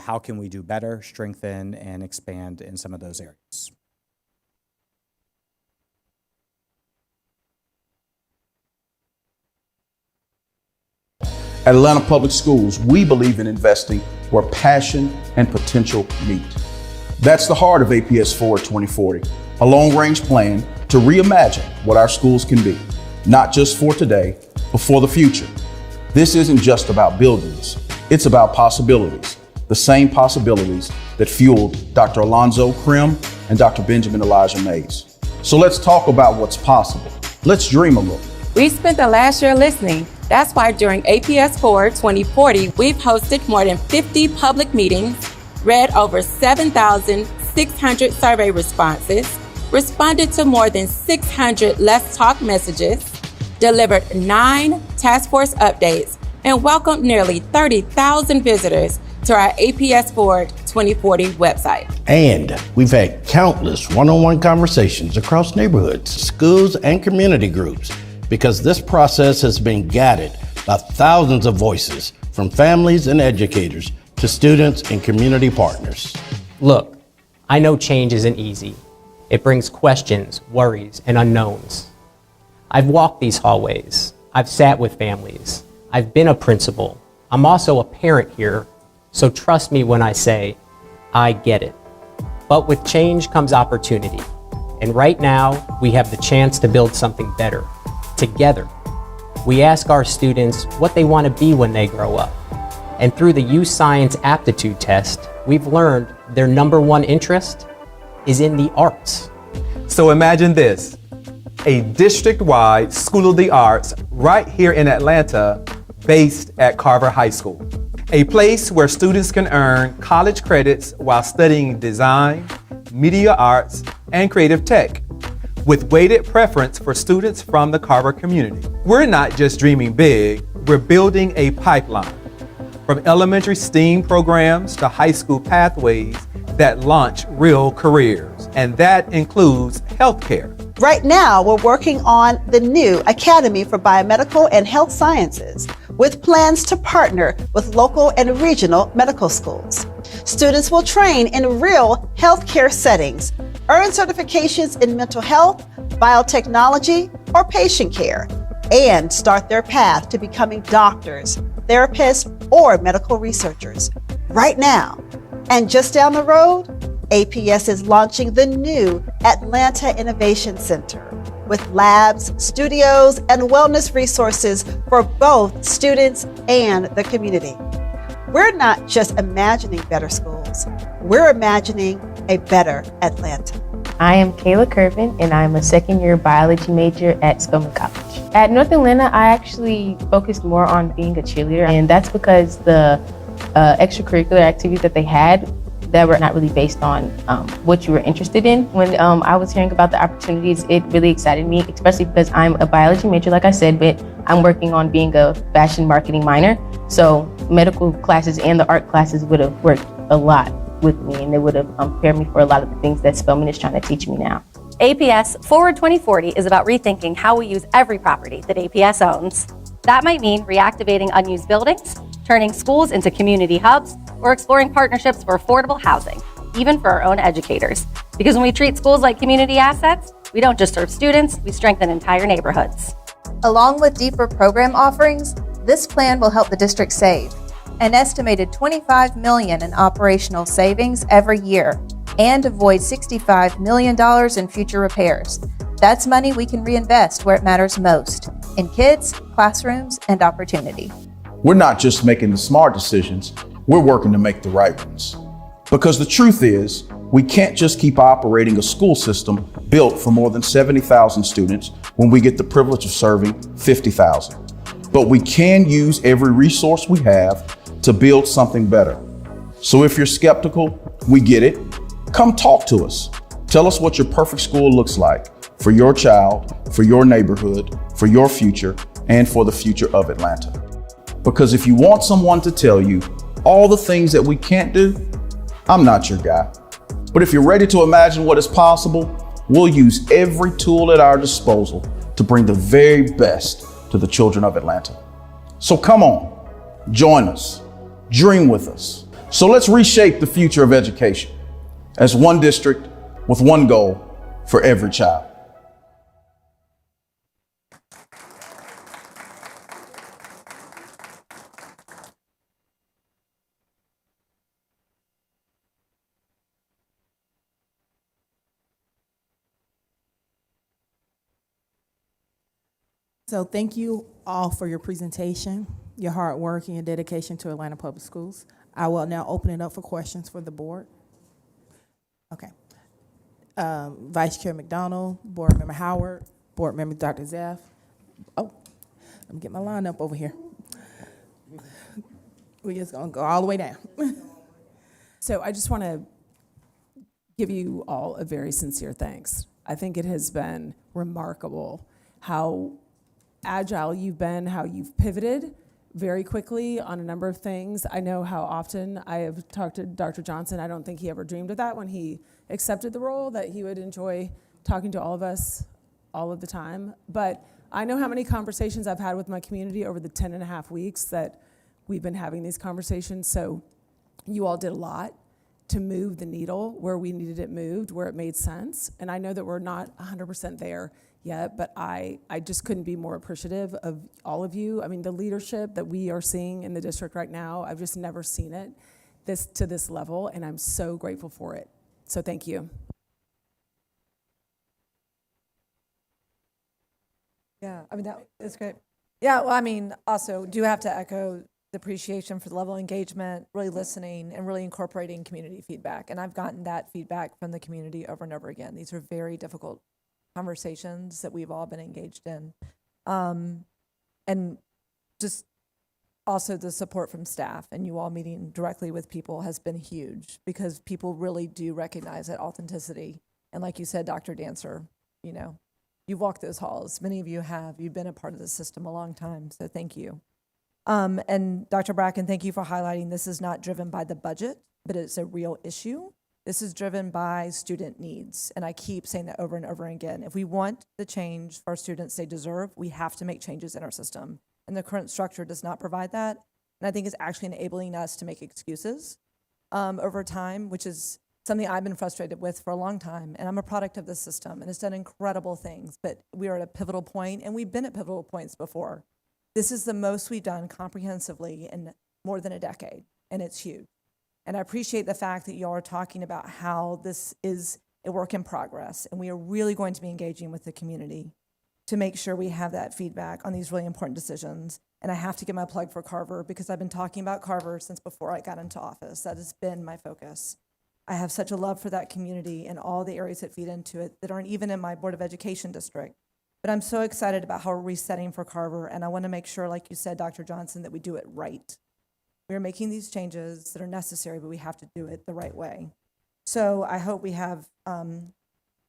How can we do better, strengthen, and expand in some of those areas? At Atlanta Public Schools, we believe in investing where passion and potential meet. That's the heart of APS Forward 2040, a long-range plan to reimagine what our schools can be, not just for today, but for the future. This isn't just about buildings, it's about possibilities, the same possibilities that fueled Dr. Alonzo Krim and Dr. Benjamin Elijah Mays. So let's talk about what's possible. Let's dream a little. We spent the last year listening. That's why during APS Forward 2040, we've hosted more than 50 public meetings, read over 7,600 survey responses, responded to more than 600 Let's Talk messages, delivered 9 task force updates, and welcomed nearly 30,000 visitors to our APS Forward 2040 website. And we've had countless one-on-one conversations across neighborhoods, schools, and community groups, because this process has been guided by thousands of voices, from families and educators to students and community partners. Look, I know change isn't easy. It brings questions, worries, and unknowns. I've walked these hallways. I've sat with families. I've been a principal. I'm also a parent here, so trust me when I say, I get it. But with change comes opportunity. And right now, we have the chance to build something better. Together. We ask our students what they want to be when they grow up. And through the U Science aptitude test, we've learned their #1 interest is in the arts. So imagine this, a district-wide School of the Arts right here in Atlanta, based at Carver High School. A place where students can earn college credits while studying design, media arts, and creative tech, with weighted preference for students from the Carver community. We're not just dreaming big, we're building a pipeline. From elementary STEAM programs to high school pathways that launch real careers, and that includes healthcare. Right now, we're working on the new Academy for Biomedical and Health Sciences, with plans to partner with local and regional medical schools. Students will train in real healthcare settings, Earn certifications in mental health, biotechnology, or patient care, and start their path to becoming doctors, therapists, or medical researchers right now. And just down the road, APS is launching the new Atlanta Innovation Center with labs, studios, and wellness resources for both students and the community. We're not just imagining better schools, we're imagining a better Atlanta. I am Kayla Curvin, and I'm a second-year biology major at Spelman College. At North Atlanta, I actually focused more on being a cheerleader, and that's because the extracurricular activities that they had that were not really based on what you were interested in. When I was hearing about the opportunities, it really excited me, especially because I'm a biology major, like I said, but I'm working on being a fashion marketing minor. So medical classes and the art classes would have worked a lot with me, and they would have prepared me for a lot of the things that Spelman is trying to teach me now. APS Forward 2040 is about rethinking how we use every property that APS owns. That might mean reactivating unused buildings, turning schools into community hubs, or exploring partnerships for affordable housing, even for our own educators. Because when we treat schools like community assets, we don't just serve students, we strengthen entire neighborhoods. Along with deeper program offerings, this plan will help the district save an estimated $25 million in operational savings every year and avoid $65 million in future repairs. That's money we can reinvest where it matters most, in kids, classrooms, and opportunity. We're not just making the smart decisions, we're working to make the right ones. Because the truth is, we can't just keep operating a school system built for more than 70,000 students when we get the privilege of serving 50,000. But we can use every resource we have to build something better. So if you're skeptical, we get it. Come talk to us. Tell us what your perfect school looks like for your child, for your neighborhood, for your future, and for the future of Atlanta. Because if you want someone to tell you all the things that we can't do, I'm not your guy. But if you're ready to imagine what is possible, we'll use every tool at our disposal to bring the very best to the children of Atlanta. So come on, join us, dream with us. So let's reshape the future of education as one district with one goal for every child. So thank you all for your presentation, your hard work, and your dedication to Atlanta Public Schools. I will now open it up for questions for the board. Okay. Vice Chair McDonald, Board Member Howard, Board Member Dr. Zeff. Oh, let me get my line up over here. We're just gonna go all the way down. So I just want to give you all a very sincere thanks. I think it has been remarkable how agile you've been, how you've pivoted very quickly on a number of things. I know how often I have talked to Dr. Johnson. I don't think he ever dreamed of that when he accepted the role, that he would enjoy talking to all of us all of the time. But I know how many conversations I've had with my community over the 10 and a half weeks that we've been having these conversations. So you all did a lot to move the needle where we needed it moved, where it made sense. And I know that we're not 100% there yet, but I just couldn't be more appreciative of all of you. I mean, the leadership that we are seeing in the district right now, I've just never seen it to this level, and I'm so grateful for it. So thank you. Yeah, I mean, that's great. Yeah, well, I mean, also do have to echo the appreciation for the level of engagement, really listening, and really incorporating community feedback. And I've gotten that feedback from the community over and over again. These are very difficult conversations that we've all been engaged in. And just also the support from staff and you all meeting directly with people has been huge because people really do recognize that authenticity. And like you said, Dr. Dancer, you know, you've walked those halls. Many of you have. You've been a part of the system a long time, so thank you. And Dr. Bracken, thank you for highlighting this is not driven by the budget, but it's a real issue. This is driven by student needs, and I keep saying that over and over again. If we want the change for our students they deserve, we have to make changes in our system, and the current structure does not provide that, and I think it's actually enabling us to make excuses over time, which is something I've been frustrated with for a long time, and I'm a product of this system, and it's done incredible things, but we are at a pivotal point, and we've been at pivotal points before. This is the most we've done comprehensively in more than a decade, and it's huge. And I appreciate the fact that y'all are talking about how this is a work in progress, and we are really going to be engaging with the community to make sure we have that feedback on these really important decisions. And I have to give my plug for Carver, because I've been talking about Carver since before I got into office. That has been my focus. I have such a love for that community and all the areas that feed into it that aren't even in my Board of Education district. But I'm so excited about how we're resetting for Carver, and I want to make sure, like you said, Dr. Johnson, that we do it right. We're making these changes that are necessary, but we have to do it the right way. So I hope we have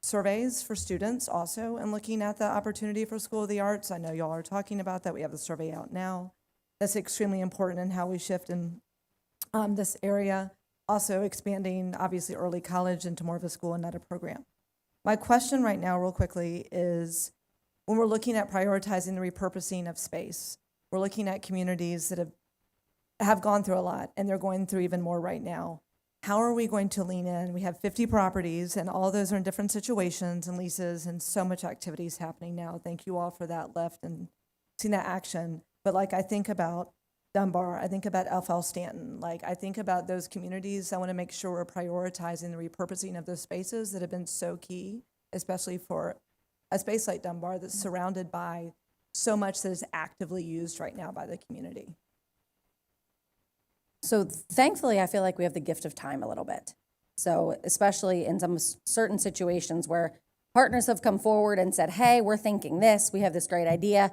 surveys for students also, and looking at the opportunity for School of the Arts. I know y'all are talking about that. We have the survey out now. That's extremely important in how we shift in this area. Also expanding, obviously, early college into more of a school and not a program. My question right now, real quickly, is when we're looking at prioritizing the repurposing of space, we're looking at communities that have gone through a lot, and they're going through even more right now. How are we going to lean in? We have 50 properties, and all those are in different situations and leases, and so much activity is happening now. Thank you all for that lift and seeing that action. But like I think about Dunbar, I think about FL Stanton, like I think about those communities. I want to make sure we're prioritizing the repurposing of those spaces that have been so key, especially for a space like Dunbar that's surrounded by so much that is actively used right now by the community. So thankfully, I feel like we have the gift of time a little bit. So especially in some certain situations where partners have come forward and said, hey, we're thinking this, we have this great idea.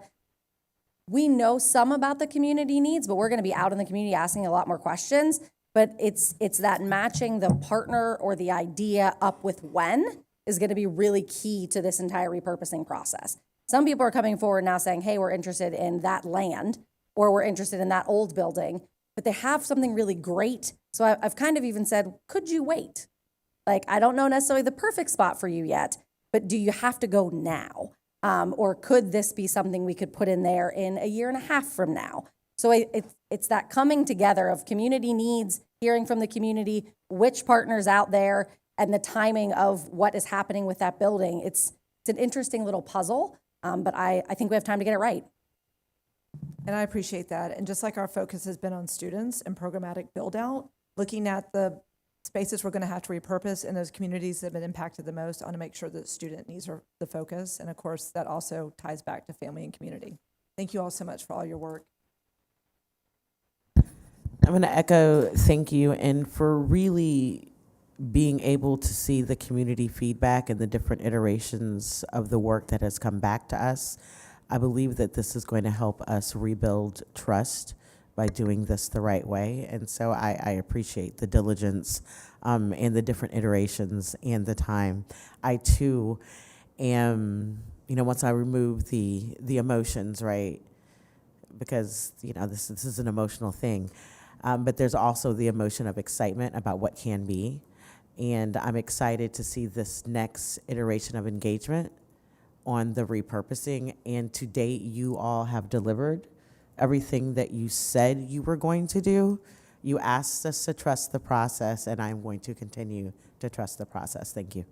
We know some about the community needs, but we're going to be out in the community asking a lot more questions. But it's that matching the partner or the idea up with when is going to be really key to this entire repurposing process. Some people are coming forward now saying, hey, we're interested in that land, or we're interested in that old building, but they have something really great. So I've kind of even said, could you wait? Like, I don't know necessarily the perfect spot for you yet, but do you have to go now? Or could this be something we could put in there in a year and a half from now? So it's that coming together of community needs, hearing from the community, which partners out there, and the timing of what is happening with that building. It's an interesting little puzzle, but I think we have time to get it right. And I appreciate that. And just like our focus has been on students and programmatic build out, looking at the spaces we're going to have to repurpose in those communities that have been impacted the most, I want to make sure that student needs are the focus. And of course, that also ties back to family and community. Thank you all so much for all your work. I'm going to echo thank you, and for really being able to see the community feedback and the different iterations of the work that has come back to us. I believe that this is going to help us rebuild trust by doing this the right way. And so I appreciate the diligence and the different iterations and the time. I too am, once I remove the emotions, right? Because, this is an emotional thing. But there's also the emotion of excitement about what can be. And I'm excited to see this next iteration of engagement on the repurposing. And to date, you all have delivered everything that you said you were going to do. You asked us to trust the process, and I'm going to continue to trust the process. Thank you.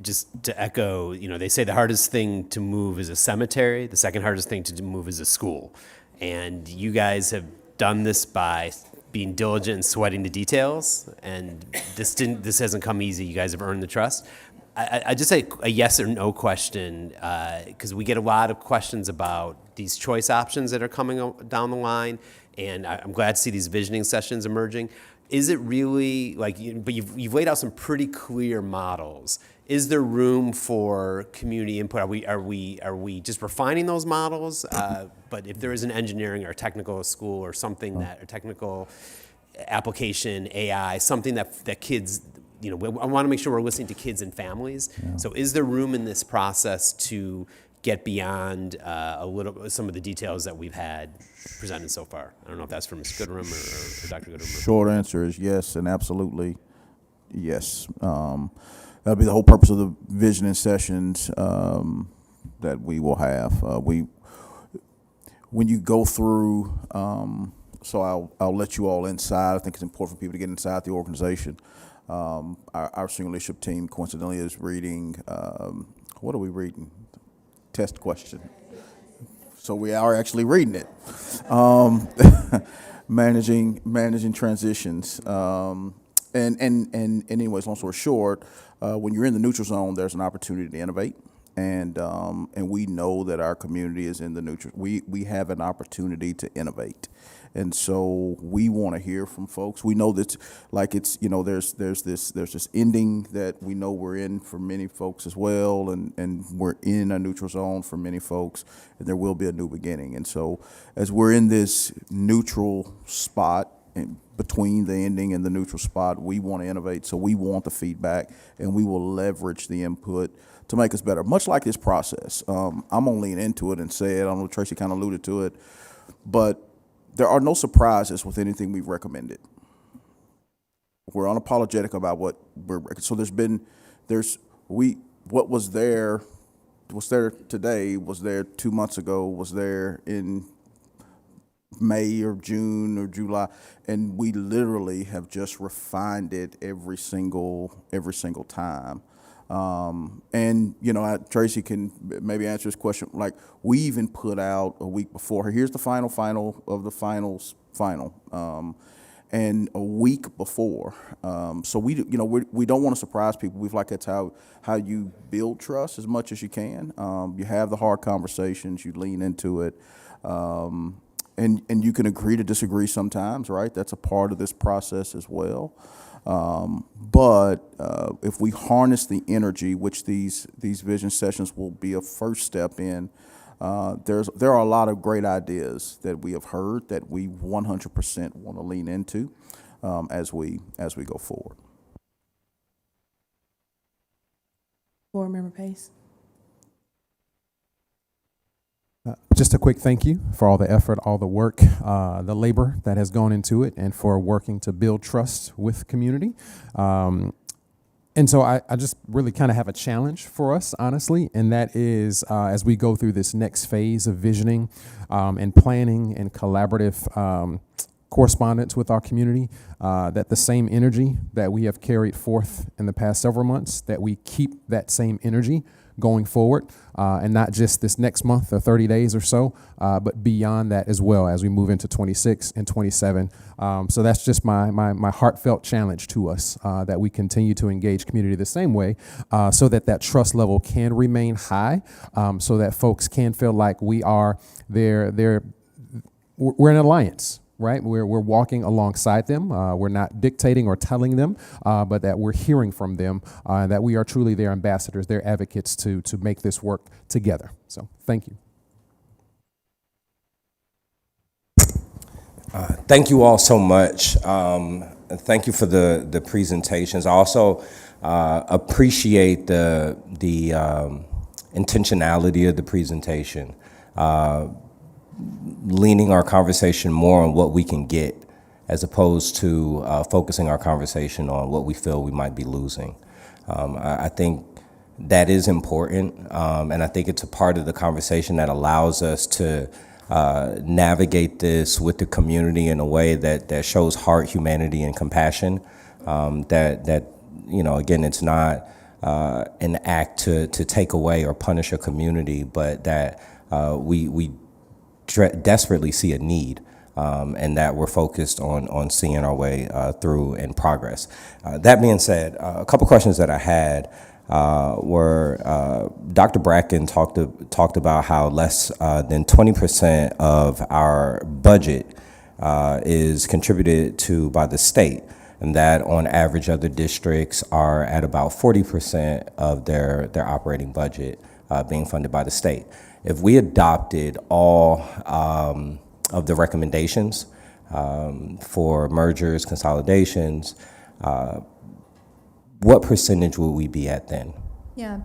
Just to echo, they say the hardest thing to move is a cemetery. The second hardest thing to move is a school. And you guys have done this by being diligent and sweating the details. And this hasn't come easy. You guys have earned the trust. I just say a yes or no question, because we get a lot of questions about these choice options that are coming down the line, and I'm glad to see these visioning sessions emerging. Is it really but you've laid out some pretty clear models. Is there room for community input? Are we just refining those models? But if there is an engineering or technical school or something a technical application, AI, something that kids. I want to make sure we're listening to kids and families. Yeah. So is there room in this process to get beyond some of the details that we've had presented so far? I don't know if that's from Ms. Gooderum or Dr. Gooderum. Short answer is yes, and absolutely yes. That'll be the whole purpose of the visioning sessions that we will have. When you go through So I'll let you all inside. I think it's important for people to get inside the organization. Our senior leadership team, coincidentally, is reading, what are we reading? Test question. So we are actually reading it. Managing transitions. And anyways, long story short, when you're in the neutral zone, there's an opportunity to innovate. And we know that our community is in the neutral. We have an opportunity to innovate. And so we want to hear from folks. We know that, like, it's, you know, there's this ending that we know we're in for many folks as well, and we're in a neutral zone for many folks, and there will be a new beginning. And so as we're in this neutral spot, in between the ending and the neutral spot, we want to innovate. So we want the feedback, and we will leverage the input to make us better, much like this process. I'm gonna lean into it and say it. I don't know, Tracy kind of alluded to it, but there are no surprises with anything we've recommended. We're unapologetic about what we're, so what was there today, was there 2 months ago, was there in May or June or July, and we literally have just refined it every single time. And, you know, Tracy can maybe answer this question. Like, we even put out a week before, here's the final of the finals, and a week before. So we don't want to surprise people. We feel like that's how you build trust as much as you can. You have the hard conversations, you lean into it. And you can agree to disagree sometimes, right? That's a part of this process as well. But if we harness the energy, which these vision sessions will be a first step in, there are a lot of great ideas that we have heard that we 100% want to lean into as we go forward. Board Member Pace. Just a quick thank you for all the effort, all the work, the labor that has gone into it, and for working to build trust with community. And so I just really kind of have a challenge for us, honestly, and that is as we go through this next phase of visioning and planning and collaborative correspondence with our community, that the same energy that we have carried forth in the past several months, that we keep that same energy going forward, and not just this next month or 30 days or so, but beyond that as well as we move into 26 and 27. So that's just my heartfelt challenge to us, that we continue to engage community the same way, so that trust level can remain high, so that folks can feel like we are we're an alliance. Right, we're walking alongside them. We're not dictating or telling them, but that we're hearing from them. That we are truly their ambassadors, their advocates to make this work together. So, thank you. Thank you all so much. Thank you for the presentations. I also appreciate the intentionality of the presentation. Leaning our conversation more on what we can get as opposed to focusing our conversation on what we feel we might be losing. I think that is important, and I think it's a part of the conversation that allows us to navigate this with the community in a way that shows heart, humanity, and compassion. That you know, again, it's not an act to take away or punish a community, but that we desperately see a need, and that we're focused on seeing our way through in progress. That being said, a couple questions that I had were Dr. Bracken talked about how less than 20% of our budget is contributed to by the state, and that on average other districts are at about 40% of their operating budget being funded by the state. If we adopted all of the recommendations for mergers, consolidations, what percentage would we be at then? Yeah,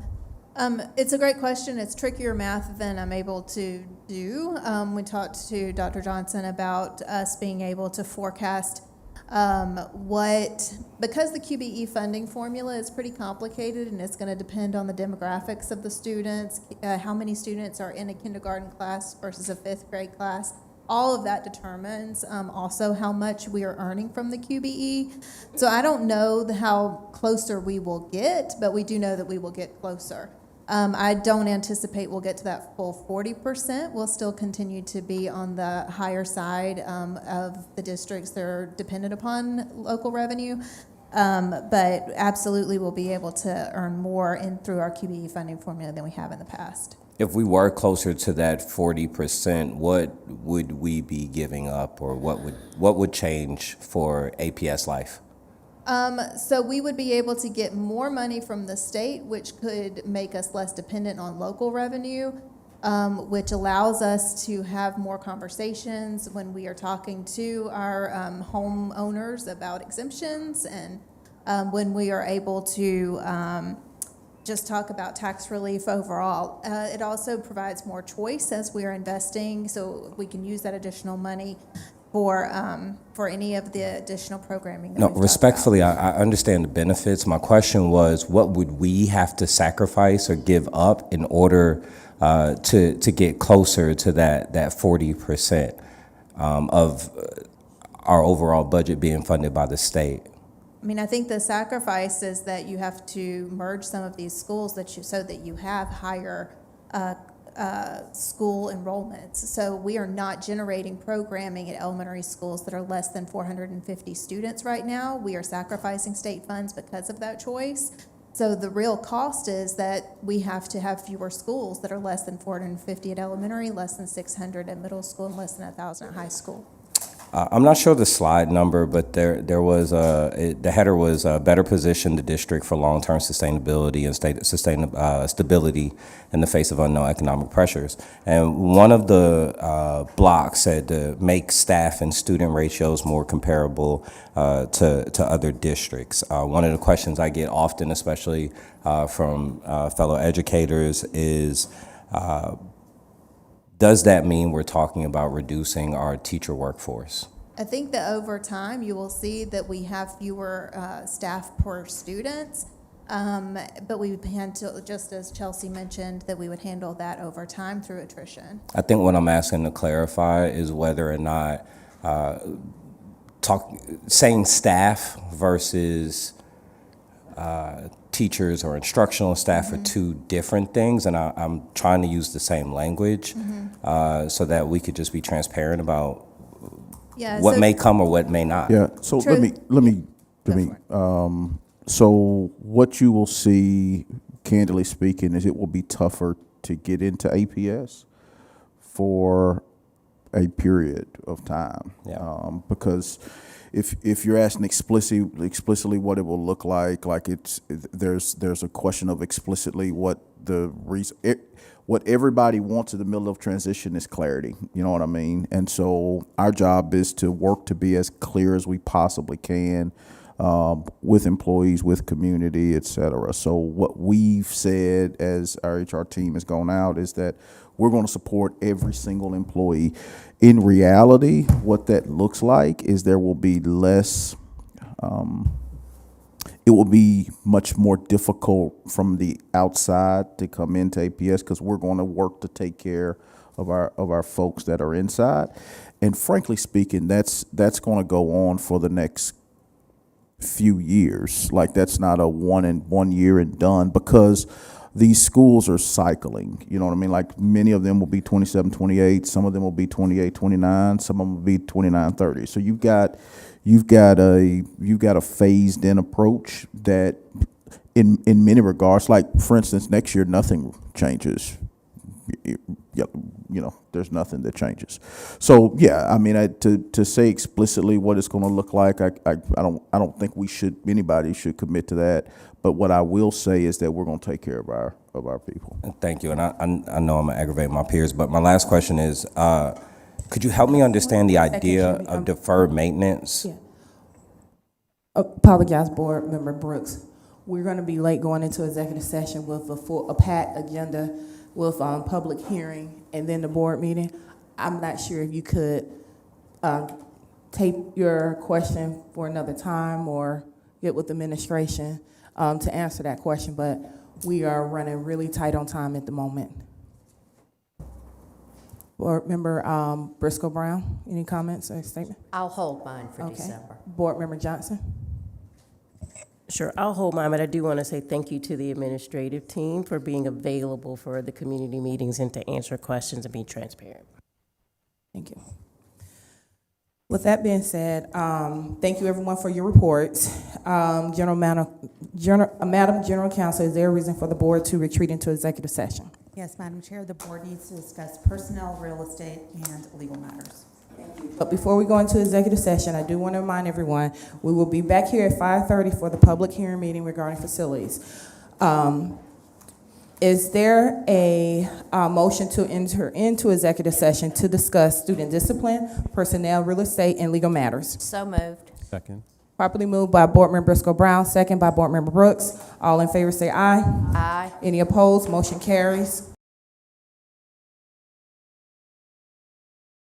it's a great question. It's trickier math than I'm able to do. We talked to Dr. Johnson about us being able to forecast because the QBE funding formula is pretty complicated and it's going to depend on the demographics of the students, how many students are in a kindergarten class versus a fifth grade class. all of that determines also how much we are earning from the QBE. So I don't know how closer we will get, but we do know that we will get closer. I don't anticipate we'll get to that full 40%. We'll still continue to be on the higher side of the districts that are dependent upon local revenue. But absolutely we'll be able to earn more through our QBE funding formula than we have in the past. If we were closer to that 40%, what would we be giving up, or what would change for APS Life? So we would be able to get more money from the state, which could make us less dependent on local revenue, which allows us to have more conversations when we are talking to our homeowners about exemptions, and when we are able to just talk about tax relief overall. It also provides more choice as we are investing, so we can use that additional money for any of the additional programming that No, we've talked respectfully, I understand the benefits. My question was, what would we have to sacrifice or give up in order to get closer to that 40% of our overall budget being funded by the state? I mean, I think the sacrifice is that you have to merge some of these schools so that you have higher school enrollments. So we are not generating programming at elementary schools that are less than 450 students right now. We are sacrificing state funds because of that choice. So the real cost is that we have to have fewer schools that are less than 450 at elementary, less than 600 at middle school, and less than 1,000 at high school. I'm not sure the slide number, but there was the header was better position the district for long-term sustainability and stability in the face of unknown economic pressures. And one of the blocks said to make staff and student ratios more comparable to other districts. One of the questions I get often, especially from fellow educators, is does that mean we're talking about reducing our teacher workforce? I think that over time you will see that we have fewer staff per student, but we plan to, just as Chelsea mentioned, that we would handle that over time through attrition. I think what I'm asking to clarify is whether or not saying staff versus teachers or instructional staff are two different things, and I'm trying to use the same language so that we could just be transparent about what may come or what may not. Yeah. So let me. So what you will see, candidly speaking, is it will be tougher to get into APS for a period of time. Because if you're asking explicitly what it will look like there's a question of explicitly what the reason. What everybody wants in the middle of transition is clarity. You know what I mean? And so our job is to work to be as clear as we possibly can with employees, with community, et cetera. So what we've said as our HR team has gone out is that we're going to support every single employee. In reality, what that looks like is there will be less, it will be much more difficult from the outside to come into APS because we're going to work to take care of our folks that are inside. And frankly speaking, that's going to go on for the next few years. Like that's not a 1 year and done, because these schools are cycling. You know what I mean? Like many of them will be 27, 28. Some of them will be 28, 29. Some of them will be 29, 30. So you've got a phased in approach that in many regards, like for instance, next year nothing changes. You know, there's nothing that changes. So yeah, I mean, to say explicitly what it's going to look like, I don't think anybody should commit to that. But what I will say is that we're going to take care of our people. Thank you, and I know I'm gonna aggravate my peers, but my last question is, could you help me understand the idea of deferred maintenance? Yeah. Apologize, Board Member Brooks. We're going to be late going into executive session with a packed agenda with public hearing and then the board meeting. I'm not sure if you could tape your question for another time or get with the administration to answer that question, but we are running really tight on time at the moment. Board Member Briscoe Brown, any comments or statement? I'll hold mine for Okay. December. Board Member Johnson? Sure, I'll hold mine, but I do want to say thank you to the administrative team for being available for the community meetings and to answer questions and be transparent. Thank you. With that being said, thank you everyone for your reports. Madam General Counsel, is there a reason for the board to retreat into executive session? Yes, Madam Chair, the board needs to discuss personnel, real estate, and legal matters. But before we go into executive session, I do want to remind everyone, we will be back here at 5:30 for the public hearing meeting regarding facilities. Is there a motion to enter into executive session to discuss student discipline, personnel, real estate, and legal matters? So moved. Second. Properly moved by Board Member Briscoe Brown, second by Board Member Brooks. All in favor say aye. Aye. Any opposed? Motion carries.